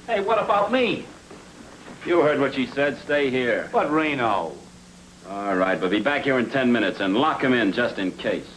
Hey, what about me? You heard what she said. Stay here. But Reno. All right, but be back here in 10 minutes and lock him in just in case.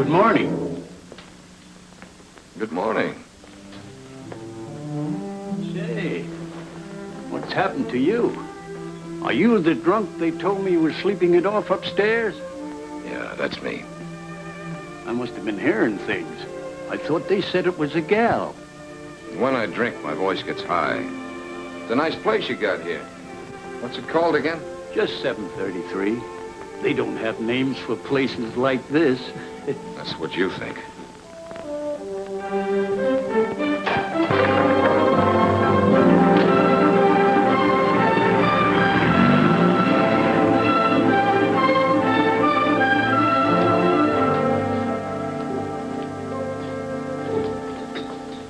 Good morning. Good morning. Say, what's happened to you? Are you the drunk they told me was sleeping it off upstairs? Yeah, that's me. I must have been hearing things. I thought they said it was a gal. When I drink, my voice gets high. It's a nice place you got here. What's it called again? Just 733. They don't have names for places like this. That's what you think.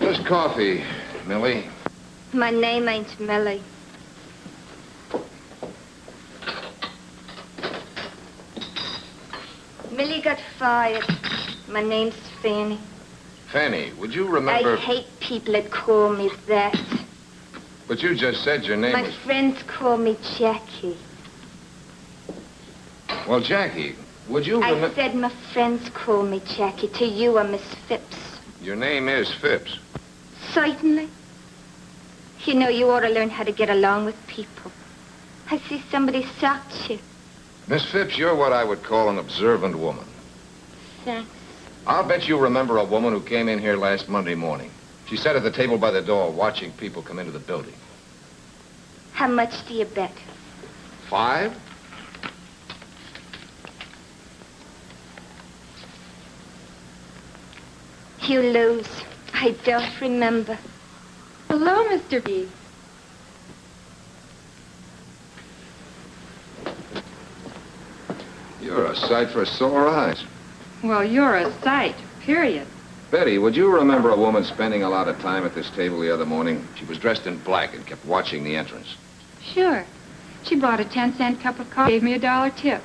This coffee, Millie. My name ain't Millie. Millie got fired. My name's Fanny. Fanny, would you remember... I hate people that call me that. But you just said your name My was... friends call me Jackie. Well, Jackie, would you I remember... said my friends call me Jackie. To you, I'm Miss Phipps. Your name is Phipps. Certainly. You know, you ought to learn how to get along with people. I see somebody socked you. Miss Phipps, you're what I would call an observant woman. Thanks. I'll bet you remember a woman who came in here last Monday morning. She sat at the table by the door watching people come into the building. How much do you bet? 5? You lose. I don't remember. Hello, Mr. B. You're a sight for sore eyes. Well, you're a sight, period. Betty, would you remember a woman spending a lot of time at this table the other morning? She was dressed in black and kept watching the entrance. Sure. She bought a 10-cent cup of coffee, gave me $1 tip.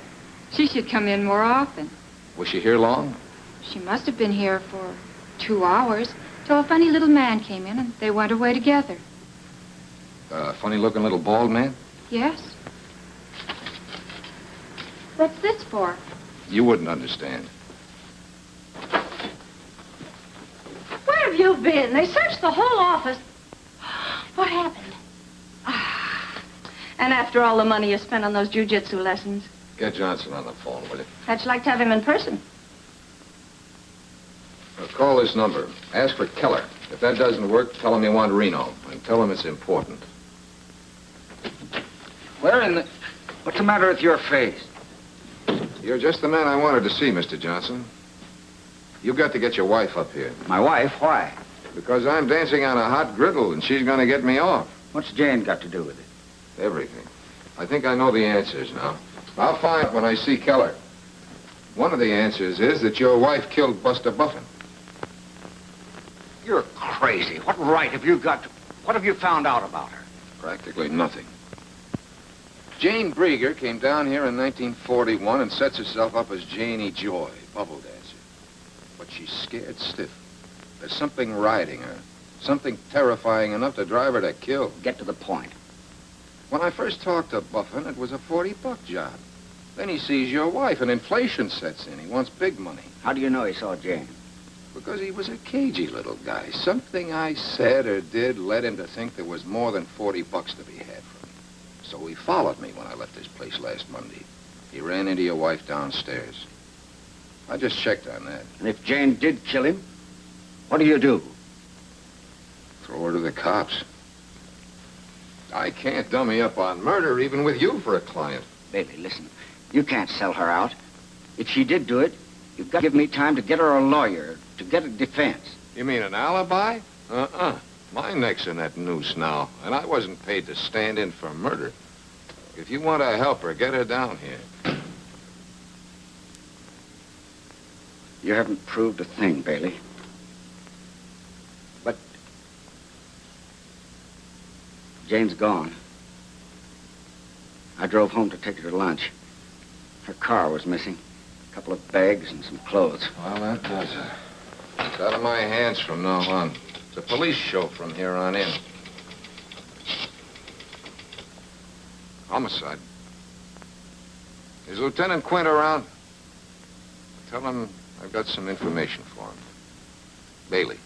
She should come in more often. Was she here long? She must have been here for 2 hours, till a funny little man came in and they went away together. A funny-looking little bald man? Yes. What's this for? You wouldn't understand. Where have you been? They searched the whole office. What happened? And after all the money you spent on those jiu-jitsu lessons, Get Johnston on the phone, will you? how'd you like to have him in person? Call this number. Ask for Keller. If that doesn't work, tell him you want Reno. And tell him it's important. Where in the... What's the matter with your face? You're just the man I wanted to see, Mr. Johnston. You've got to get your wife up here. My wife? Why? Because I'm dancing on a hot griddle and she's going to get me off. What's Jane got to do with it? Everything. I think I know the answers now. I'll find when I see Keller. One of the answers is that your wife killed Buster Buffin. You're crazy. What right have you got to... What have you found out about her? Practically nothing. Jane Breeger came down here in 1941 and sets herself up as Janie Joy, bubble dancer. But she's scared stiff. There's something riding her. Something terrifying enough to drive her to kill. Get to the point. When I first talked to Buffin, it was a $40 job. Then he sees your wife and inflation sets in. He wants big money. How do you know he saw Jane? Because he was a cagey little guy. Something I said or did led him to think there was more than $40 to be had from me. So he followed me when I left this place last Monday. He ran into your wife downstairs. I just checked on that. And if Jane did kill him, what do you do? Throw her to the cops. I can't dummy up on murder, even with you for a client. Bailey, listen. You can't sell her out. If she did do it, you've got to give me time to get her a lawyer, to get a defense. You mean an alibi? My neck's in that noose now, and I wasn't paid to stand in for murder. If you want to help her, get her down here. You haven't proved a thing, Bailey. But Jane's gone. I drove home to take her to lunch. Her car was missing. A couple of bags and some clothes. Well, that does it. It's out of my hands from now on. It's a police show from here on in. Homicide. Is Lieutenant Quint around? Tell him I've got some information for him. Bailey.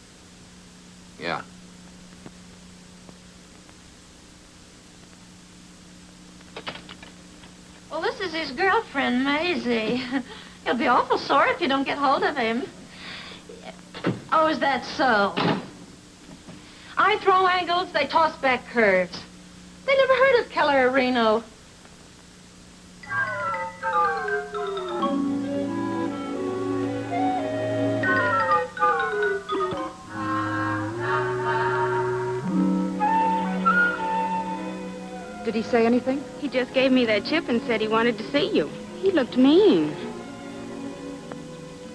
Yeah. Well, this is his girlfriend, Maisie. He'll be awful sore if you don't get hold of him. Oh, is that so? I throw angles, they toss back curves. They never heard of Keller or Reno. Did he say anything? He just gave me that chip and said he wanted to see you. He looked mean.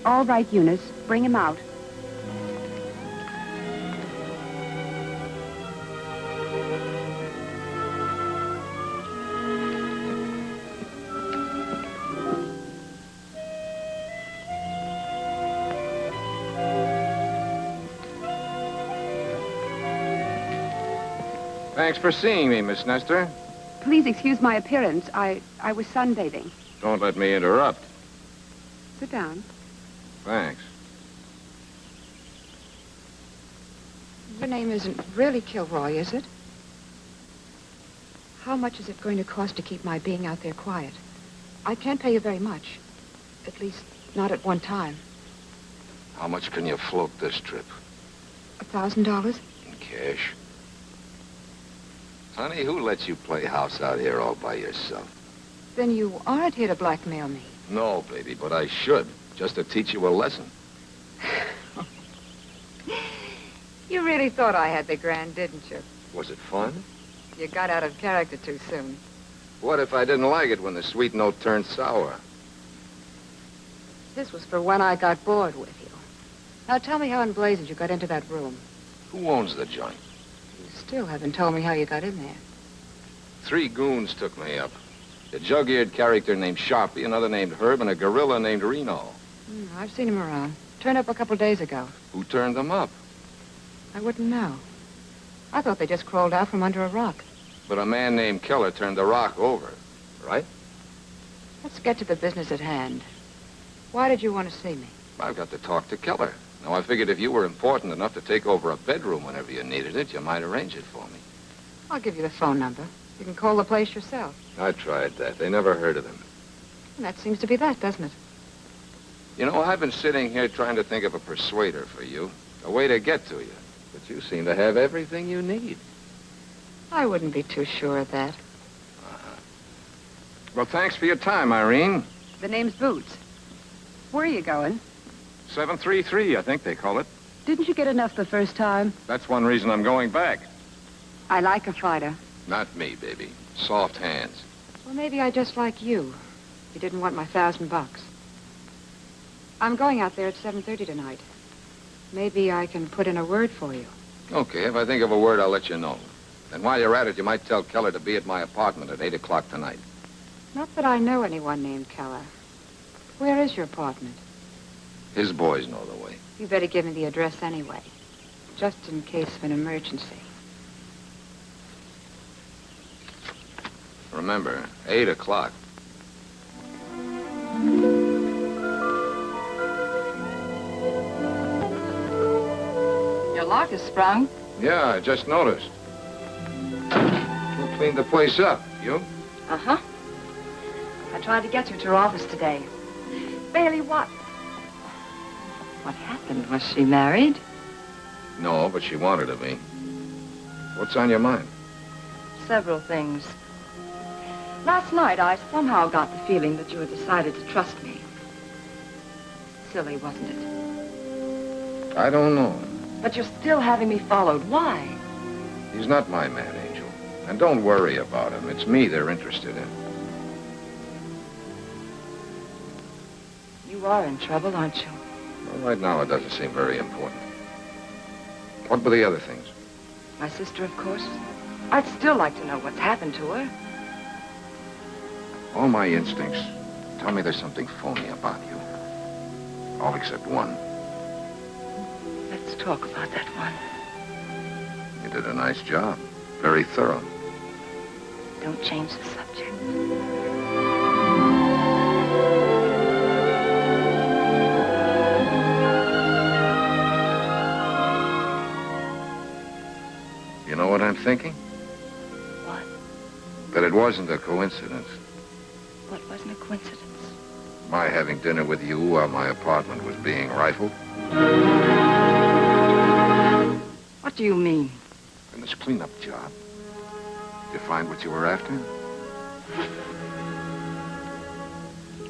All right, Eunice. Bring him out. Thanks for seeing me, Miss Nestor. Please excuse my appearance. I was sunbathing. Don't let me interrupt. Sit down. Thanks. Your name isn't really Kilroy, is it? How much is it going to cost to keep my being out there quiet? I can't pay you very much. At least, not at one time. How much can you float this trip? $1,000? In cash. Honey, who lets you play house out here all by yourself? Then you aren't here to blackmail me. No, baby, but I should. Just to teach you a lesson. You really thought I had the grand, didn't you? Was it fun? You got out of character too soon. What if I didn't like it when the sweet note turned sour? This was for when I got bored with you. Now tell me how in blazes you got into that room. Who owns the joint? You still haven't told me how you got in there. 3 goons took me up. A jug-eared character named Sharpie, another named Herb, and a gorilla named Reno. I've seen him around. Turned up a couple days ago. Who turned them up? I wouldn't know. I thought they just crawled out from under a rock. But a man named Keller turned the rock over, right? Let's get to the business at hand. Why did you want to see me? I've got to talk to Keller. Now, I figured if you were important enough to take over a bedroom whenever you needed it, you might arrange it for me. I'll give you the phone number. You can call the place yourself. I tried that. They never heard of him. And that seems to be that, doesn't it? You know, I've been sitting here trying to think of a persuader for you, a way to get to you. But you seem to have everything you need. I wouldn't be too sure of that. Well, thanks for your time, Irene. The name's Boots. Where are you going? 733, I think they call it. Didn't you get enough the first time? That's one reason I'm going back. I like a fighter. Not me, baby. Soft hands. Well, maybe I just like you. You didn't want my $1,000. I'm going out there at 7:30 tonight. Maybe I can put in a word for you. Okay, if I think of a word, I'll let you know. And while you're at it, you might tell Keller to be at my apartment at 8 o'clock tonight. Not that I know anyone named Keller. Where is your apartment? His boys know the way. You better give me the address anyway, just in case of an emergency. Remember, 8 o'clock. Your lock is sprung. Yeah, I just noticed. Who cleaned the place up? You? Uh-huh. I tried to get you to her office today. Bailey, what? What happened? Was she married? No, but she wanted to be. What's on your mind? Several things. Last night, I somehow got the feeling that you had decided to trust me. Silly, wasn't it? I don't know. But you're still having me followed. Why? He's not my man, Angel. And don't worry about him. It's me they're interested in. You are in trouble, aren't you? Well, right now, it doesn't seem very important. What were the other things? My sister, of course. I'd still like to know what's happened to her. All my instincts tell me there's something phony about you. All except one. Let's talk about that one. You did a nice job. Very thorough. Don't change the subject. thinking? What? That it wasn't a coincidence. What wasn't a coincidence? My having dinner with you while my apartment was being rifled. What do you mean? In this cleanup job. Did you find what you were after?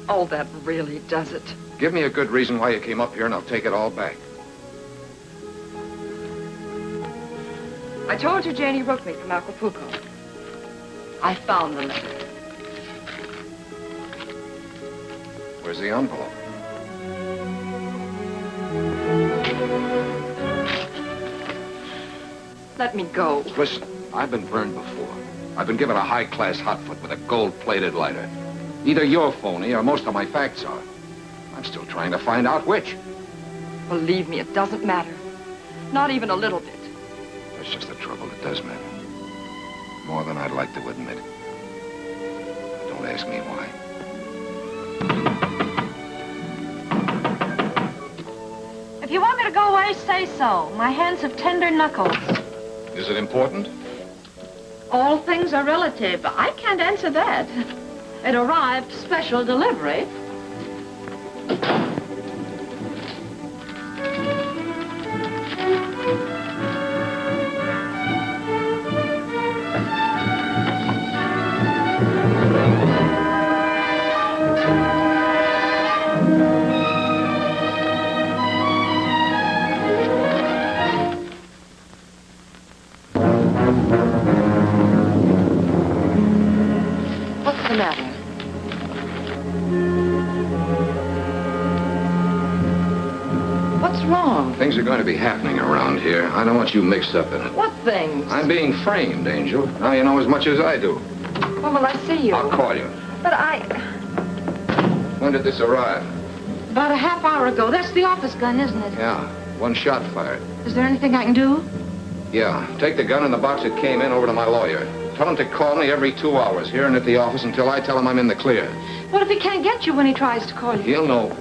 Oh, that really does it. Give me a good reason why you came up here and I'll take it all back. I told you Janie wrote me from Acapulco. I found the letter. Where's the envelope? Let me go. Listen, I've been burned before. I've been given a high-class hotfoot with a gold-plated lighter. Either you're phony or most of my facts are. I'm still trying to find out which. Believe me, it doesn't matter. Not even a little bit. That's just the trouble. It does matter. More than I'd like to admit. Don't ask me why. If you want me to go away, say so. My hands have tender knuckles. Is it important? All things are relative. I can't answer that. It arrived special delivery. What's the matter? What's wrong? Things are going to be happening around here. I don't want you mixed up in it. What things? I'm being framed, Angel. Now you know as much as I do. When will I see you? I'll call you. But I... When did this arrive? About a half hour ago. That's the office gun, isn't it? Yeah, one shot fired. Is there anything I can do? Yeah, take the gun and the box it came in over to my lawyer. Tell him to call me every 2 hours here and at the office until I tell him I'm in the clear. What if he can't get you when he tries to call you? He'll know.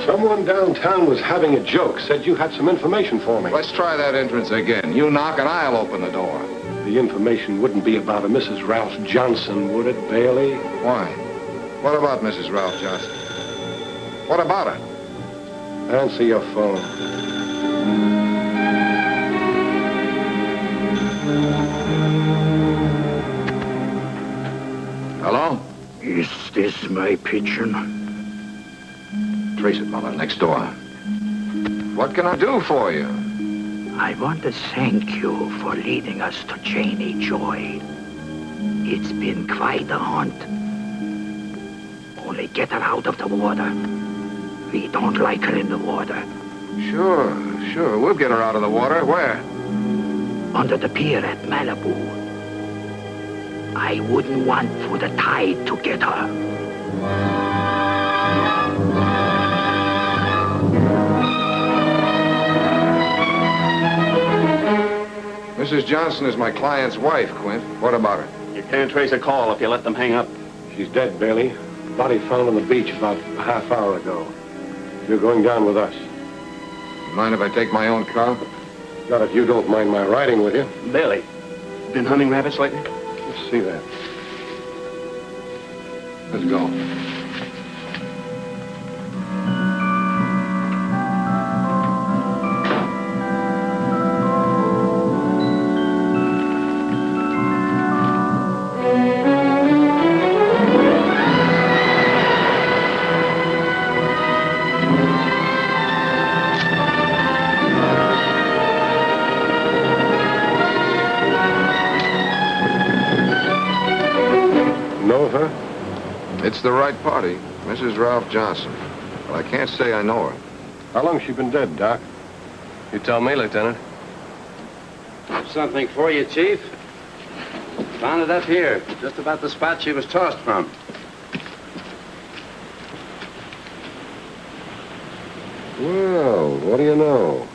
Someone downtown was having a joke, said you had some information for me. Let's try that entrance again. You knock and I'll open the door. The information wouldn't be about a Mrs. Ralph Johnson, would it, Bailey? Why? What about Mrs. Ralph Johnson? What about her? Answer your phone. Hello? Is this my pigeon? Trace it, Mother, next door. What can I do for you? I want to thank you for leading us to Janie Joy. It's been quite a hunt. Only get her out of the water. We don't like her in the water. Sure. We'll get her out of the water. Where? Under the pier at Malibu. I wouldn't want for the tide to get her. Mrs. Johnston is my client's wife, Quint. What about her? You can't trace a call if you let them hang up. She's dead, Bailey. Body found on the beach about a half hour ago. You're going down with us. Mind if I take my own car? Not if you don't mind my riding with you. Bailey, been hunting rabbits lately? Let's see that. Let's go. It's the right party, Mrs. Ralph Johnson. But I can't say I know her. How long's she been dead, Doc? You tell me, Lieutenant. Something for you, Chief. Found it up here, just about the spot she was tossed from. Well, what do you know?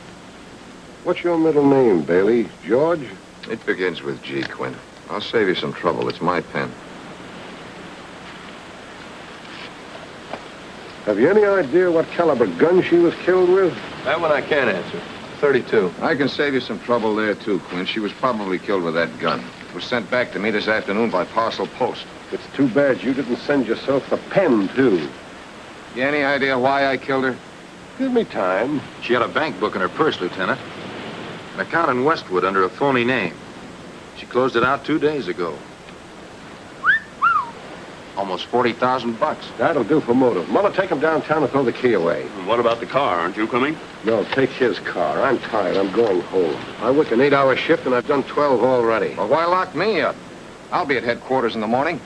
What's your middle name, Bailey? George? It begins with G, Quint. I'll save you some trouble. It's my pen. Have you any idea what caliber gun she was killed with? That one I can't answer. 32. I can save you some trouble there, too, Quinn. She was probably killed with that gun. It was sent back to me this afternoon by parcel post. It's too bad you didn't send yourself the pen, too. You any idea why I killed her? Give me time. She had a bank book in her purse, Lieutenant. An account in Westwood under a phony name. She closed it out 2 days ago. Almost 40,000 bucks. That'll do for motive. Mother, take him downtown and throw the key away. What about the car? Aren't you coming? No, take his car. I'm tired. I'm going home. I work an 8-hour shift, and I've done 12 already. Well, why lock me up? I'll be at headquarters in the morning.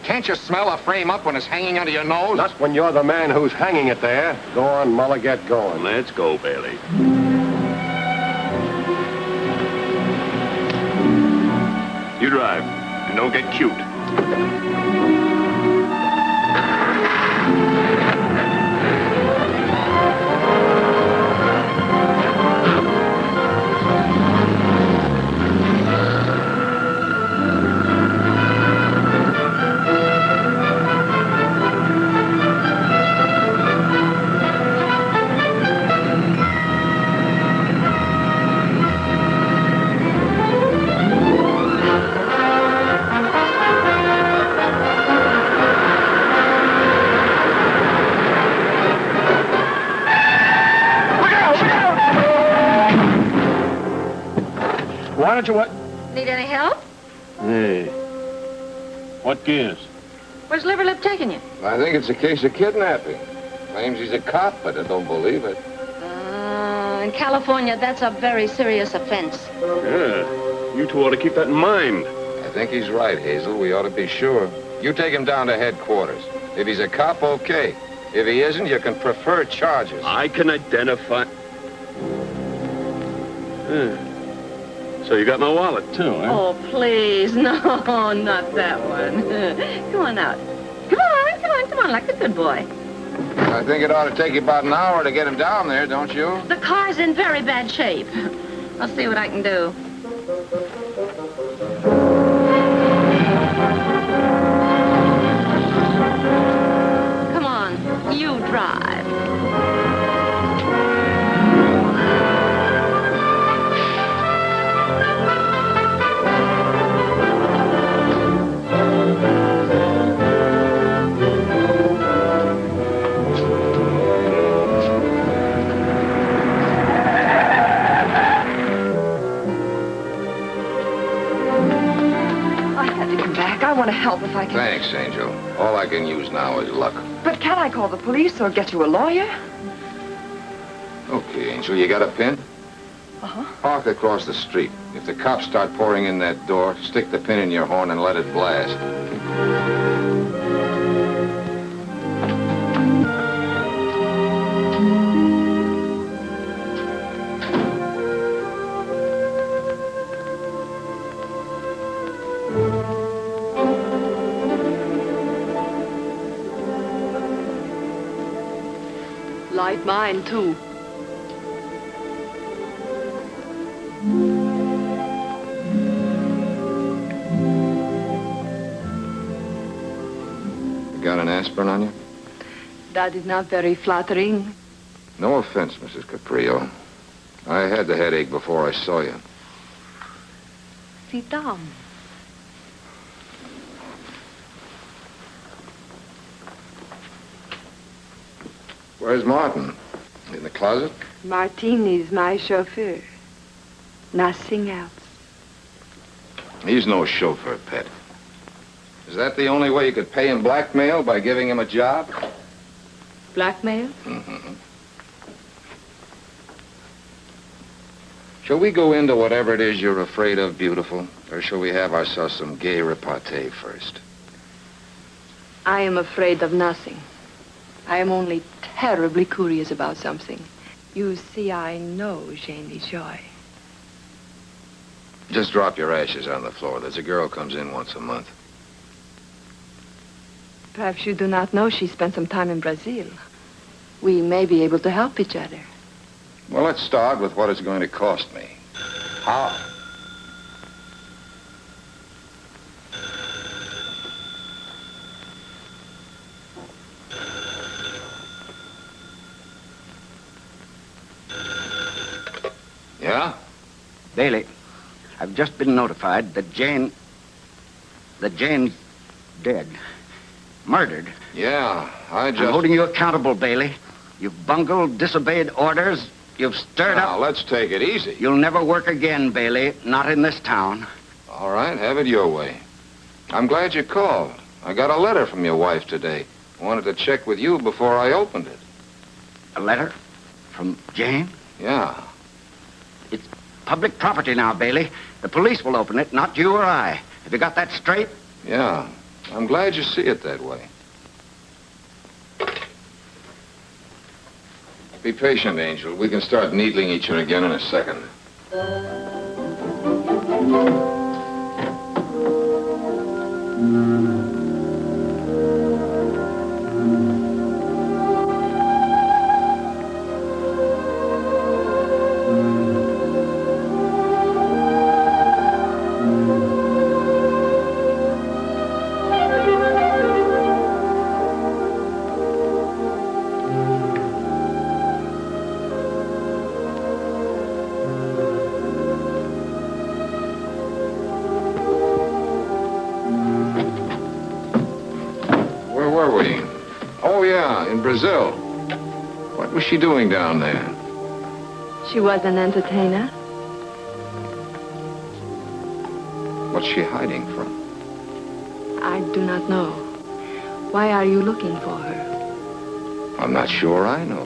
Can't you smell a frame up when it's hanging under your nose? Not when you're the man who's hanging it there. Go on, Muller, get going. Let's go, Bailey. You drive, and don't get cute. Why don't you what? Need any help? Hey. What gives? Where's Liverlip taking you? I think it's a case of kidnapping. Claims he's a cop, but I don't believe it. In California, that's a very serious offense. Yeah. You two ought to keep that in mind. I think he's right, Hazel. We ought to be sure. You take him down to headquarters. If he's a cop, okay. If he isn't, you can prefer charges. I can identify... So you got my wallet, too, eh? Oh, please. No, not that one. Come on out. Come on, like a good boy. I think it ought to take you about an hour to get him down there, don't you? The car's in very bad shape. I'll see what I can do. Come on, you drive. I want to help if I can. Thanks, Angel. All I can use now is luck. But can I call the police or get you a lawyer? Okay, Angel, you got a pin? Uh-huh. Park across the street. If the cops start pouring in that door, stick the pin in your horn and let it blast. Light mine, too. You got an aspirin on you? That is not very flattering. No offense, Mrs. Caprio. I had the headache before I saw you. Sit down. Where's Martin? In the closet? Martin is my chauffeur. Nothing else. He's no chauffeur, pet. Is that the only way you could pay him blackmail, by giving him a job? Blackmail? Mm-hmm. Shall we go into whatever it is you're afraid of, beautiful? Or shall we have ourselves some gay repartee first? I am afraid of nothing. I am only terribly curious about something. You see, I know Janie Joy. Just drop your ashes on the floor. There's a girl comes in once a month. Perhaps you do not know she spent some time in Brazil. We may be able to help each other. Well, let's start with what it's going to cost me. How? Bailey, I've just been notified that Jane's dead. Murdered. Yeah, I'm holding you accountable, Bailey. You've bungled, disobeyed orders. You've stirred up... Now, let's take it easy. You'll never work again, Bailey. Not in this town. All right, have it your way. I'm glad you called. I got a letter from your wife today. I wanted to check with you before I opened it. A letter? From Jane? Yeah. It's public property now, Bailey. The police will open it, not you or I. Have you got that straight? Yeah. I'm glad you see it that way. Be patient, Angel. We can start needling each other again in a second. Brazil. What was she doing down there? She was an entertainer. What's she hiding from? I do not know. Why are you looking for her? I'm not sure I know.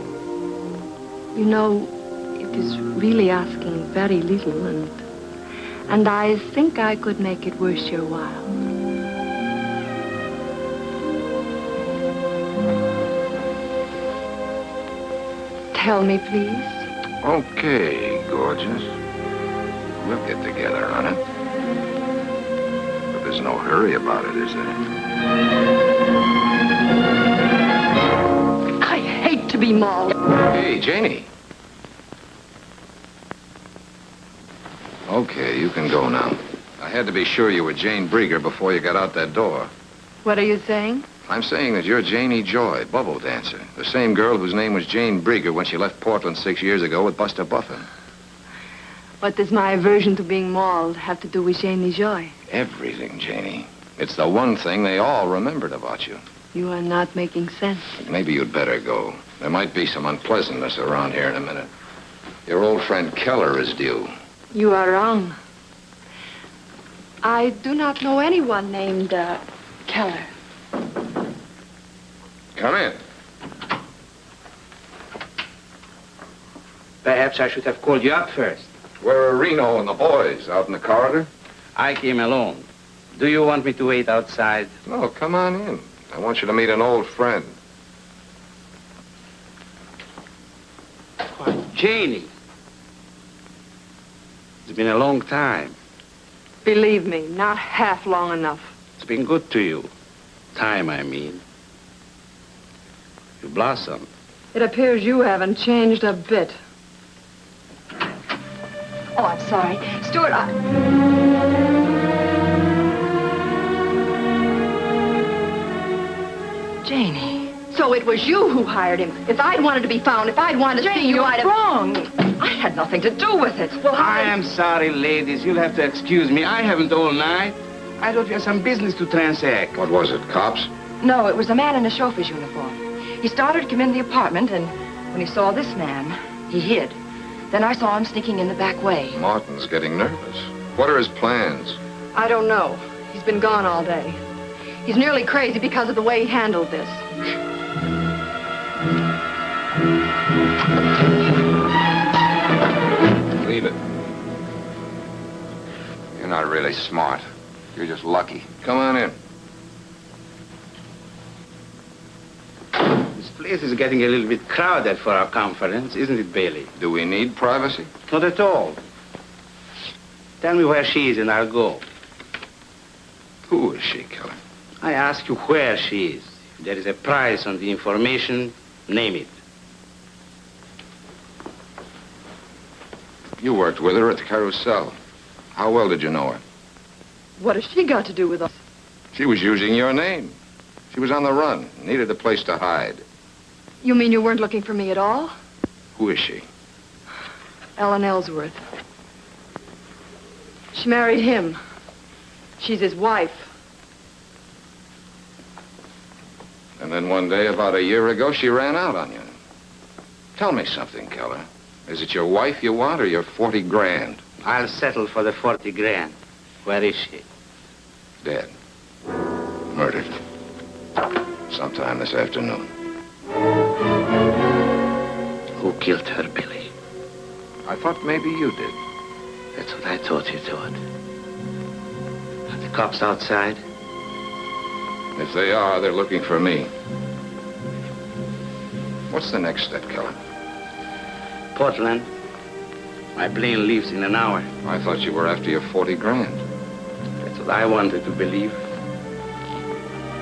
You know, it is really asking very little, and I think I could make it worth your while. Tell me, please. Okay, gorgeous. We'll get together on it. But there's no hurry about it, is there? I hate to be mauled. Hey, Janie. Okay, you can go now. I had to be sure you were Jane Breeger before you got out that door. What are you saying? I'm saying that you're Janie Joy, bubble dancer. The same girl whose name was Jane Breeger when she left Portland 6 years ago with Buster Buffin. What does my aversion to being mauled have to do with Janie Joy? Everything, Janie. It's the one thing they all remembered about you. You are not making sense. Maybe you'd better go. There might be some unpleasantness around here in a minute. Your old friend Keller is due. You are wrong. I do not know anyone named Keller. Come in. Perhaps I should have called you up first. Where are Reno and the boys? Out in the corridor? I came alone. Do you want me to wait outside? No, come on in. I want you to meet an old friend. Why, Janie. It's been a long time. Believe me, not half long enough. It's been good to you. Time, I mean. You blossom. It appears you haven't changed a bit. Oh, I'm sorry. Stuart, Janie. So it was you who hired him. If I'd wanted to be found, if I'd wanted to see you, I'd have... wrong. I had nothing to do with it. Well, I am sorry, ladies. You'll have to excuse me. I haven't all night. I thought you had some business to transact. What was it, cops? No, it was a man in a chauffeur's uniform. He started to come in the apartment, and when he saw this man, he hid. Then I saw him sneaking in the back way. Martin's getting nervous. What are his plans? I don't know. He's been gone all day. He's nearly crazy because of the way he handled this. Leave it. You're not really smart. You're just lucky. Come on in. This place is getting a little bit crowded for our conference, isn't it, Bailey? Do we need privacy? Not at all. Tell me where she is and I'll go. Who is she, Keller? I ask you where she is. If there is a price on the information, name it. You worked with her at the Carousel. How well did you know her? What has she got to do with us? She was using your name. She was on the run, needed a place to hide. You mean you weren't looking for me at all? Who is she? Ellen Ellsworth. She married him. She's his wife. And then one day, about a year ago, she ran out on you. Tell me something, Keller. Is it your wife you want or your 40 grand? I'll settle for the 40 grand. Where is she? Dead. Murdered. Sometime this afternoon. Who killed her, Billy? I thought maybe you did. That's what I thought you thought. Are the cops outside? If they are, they're looking for me. What's the next step, Keller? Portland. My plane leaves in an hour. I thought you were after your 40 grand. That's what I wanted to believe.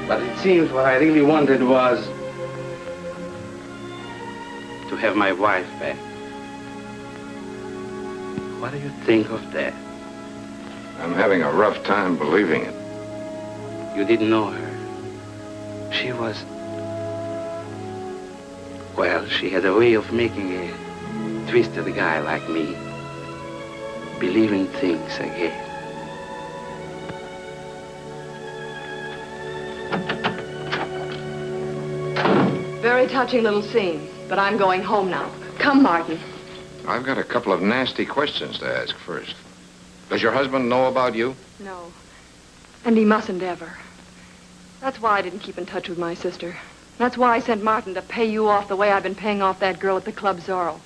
But it seems what I really wanted was to have my wife back. What do you think of that? I'm having a rough time believing it. You didn't know her. She was... Well, she had a way of making a twisted guy like me believe in things again. Very touching little scene, but I'm going home now. Come, Martin. I've got a couple of nasty questions to ask first. Does your husband know about you? No. And he mustn't ever. That's why I didn't keep in touch with my sister. That's why I sent Martin to pay you off the way I've been paying off that girl at the Club Zorro.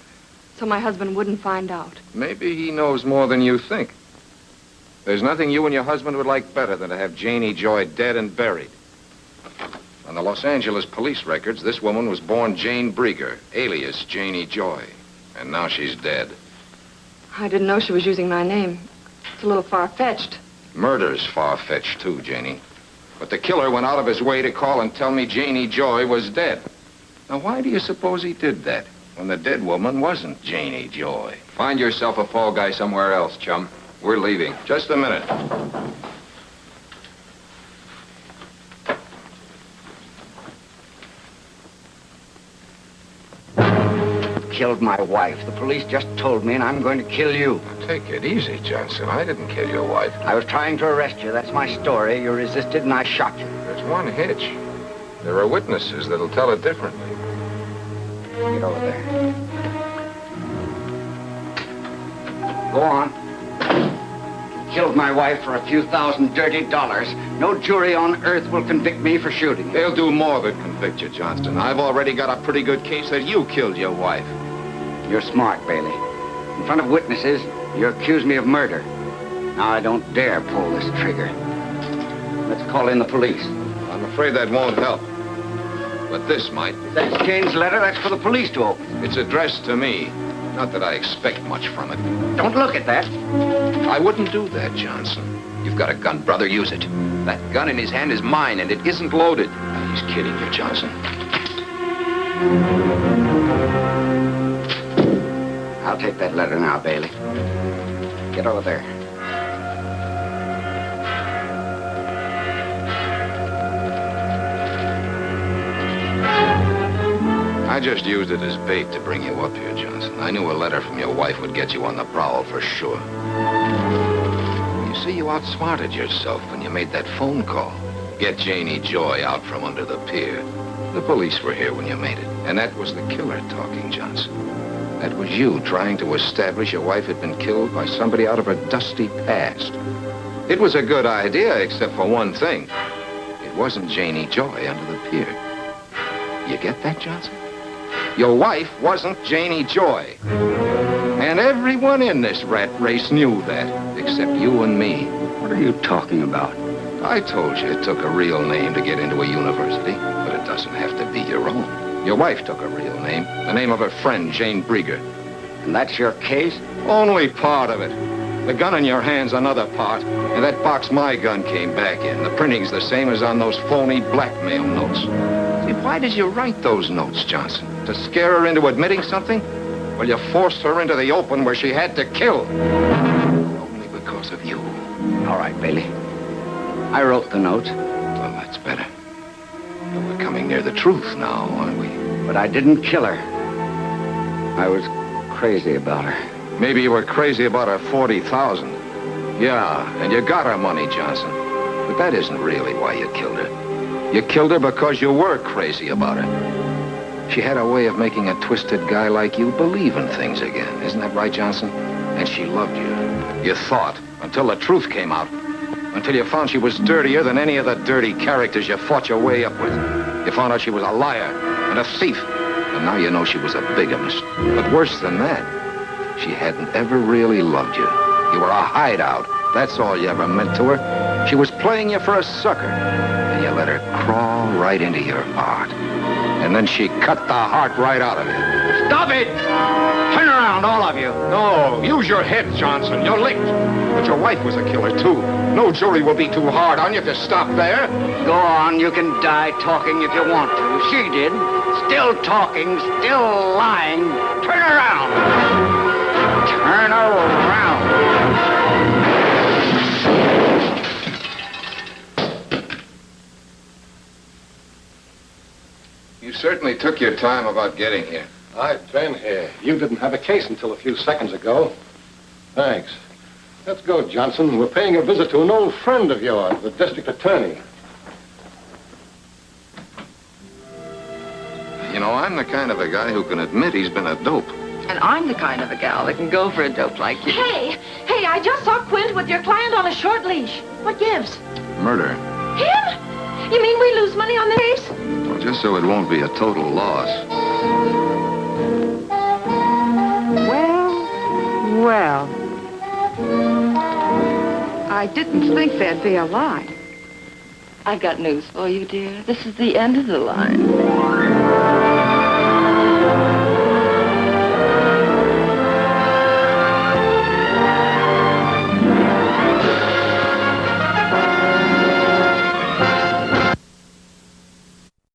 So my husband wouldn't find out. Maybe he knows more than you think. There's nothing you and your husband would like better than to have Janie Joy dead and buried. On the Los Angeles police records, this woman was born Jane Breeger, alias Janie Joy. And now she's dead. I didn't know she was using my name. It's a little far-fetched. Murder's far-fetched, too, Janie. But the killer went out of his way to call and tell me Janie Joy was dead. Now, why do you suppose he did that when the dead woman wasn't Janie Joy? Find yourself a fall guy somewhere else, chum. We're leaving. Just a minute. Killed my wife. The police just told me, and I'm going to kill you. Take it easy, Johnston. I didn't kill your wife. I was trying to arrest you. That's my story. You resisted, and I shot you. There's one hitch. There are witnesses that'll tell it differently. Get over there. Go on. Killed my wife for a few $1,000 dirty dollars. No jury on earth will convict me for shooting. They'll do more than convict you, Johnston. I've already got a pretty good case that you killed your wife. You're smart, Bailey. In front of witnesses, you accuse me of murder. Now I don't dare pull this trigger. Let's call in the police. I'm afraid that won't help. But this might. If that's Jane's letter, that's for the police to open. It's addressed to me. Not that I expect much from it. Don't look at that. I wouldn't do that, Johnson. You've got a gun, brother. Use it. That gun in his hand is mine, and it isn't loaded. He's kidding you, Johnson. I'll take that letter now, Bailey. Get over there. I just used it as bait to bring you up here, Johnson. I knew a letter from your wife would get you on the prowl for sure. You see, you outsmarted yourself when you made that phone call. Get Janie Joy out from under the pier. The police were here when you made it. And that was the killer talking, Johnson. That was you trying to establish your wife had been killed by somebody out of her dusty past. It was a good idea, except for one thing. It wasn't Janie Joy under the pier. You get that, Johnson? Your wife wasn't Janie Joy. And everyone in this rat race knew that, except you and me. What are you talking about? I told you it took a real name to get into a university, but it doesn't have to be your own. Your wife took a real name, the name of her friend, Jane Breeger. And that's your case? Only part of it. The gun in your hand's another part, and that box my gun came back in. The printing's the same as on those phony blackmail notes. See, why did you write those notes, Johnson? To scare her into admitting something? Well, you forced her into the open where she had to kill. Only because of you. All right, Bailey. I wrote the notes. Well, that's better. But we're coming near the truth now, aren't we? But I didn't kill her. I was crazy about her. Maybe you were crazy about her 40,000. Yeah, and you got her money, Johnson. But that isn't really why you killed her. You killed her because you were crazy about her. She had a way of making a twisted guy like you believe in things again. Isn't that right, Johnson? And she loved you. You thought, until the truth came out. Until you found she was dirtier than any of the dirty characters you fought your way up with. You found out she was a liar and a thief. And now you know she was a bigamist. But worse than that, she hadn't ever really loved you. You were a hideout. That's all you ever meant to her. She was playing you for a sucker. And you let her crawl right into your heart. And then she cut the heart right out of you. Stop it! Turn around, all of you. No, use your head, Johnson. You're licked. But your wife was a killer, too. No jury will be too hard on you if you stop there. Go on, you can die talking if you want to. She did. Still talking, still lying. Turn around. Turn around. You certainly took your time about getting here. I've been here. You didn't have a case until a few seconds ago. Thanks. Let's go, Johnson. We're paying a visit to an old friend of yours, the district attorney. You know, I'm the kind of a guy who can admit he's been a dope. And I'm the kind of a gal that can go for a dope like you. Hey, I just saw Quint with your client on a short leash. What gives? Murder. Him? You mean we lose money on the case? Well, just so it won't be a total loss. Well. I didn't think there'd be a line. I've got news for you, dear. This is the end of the line.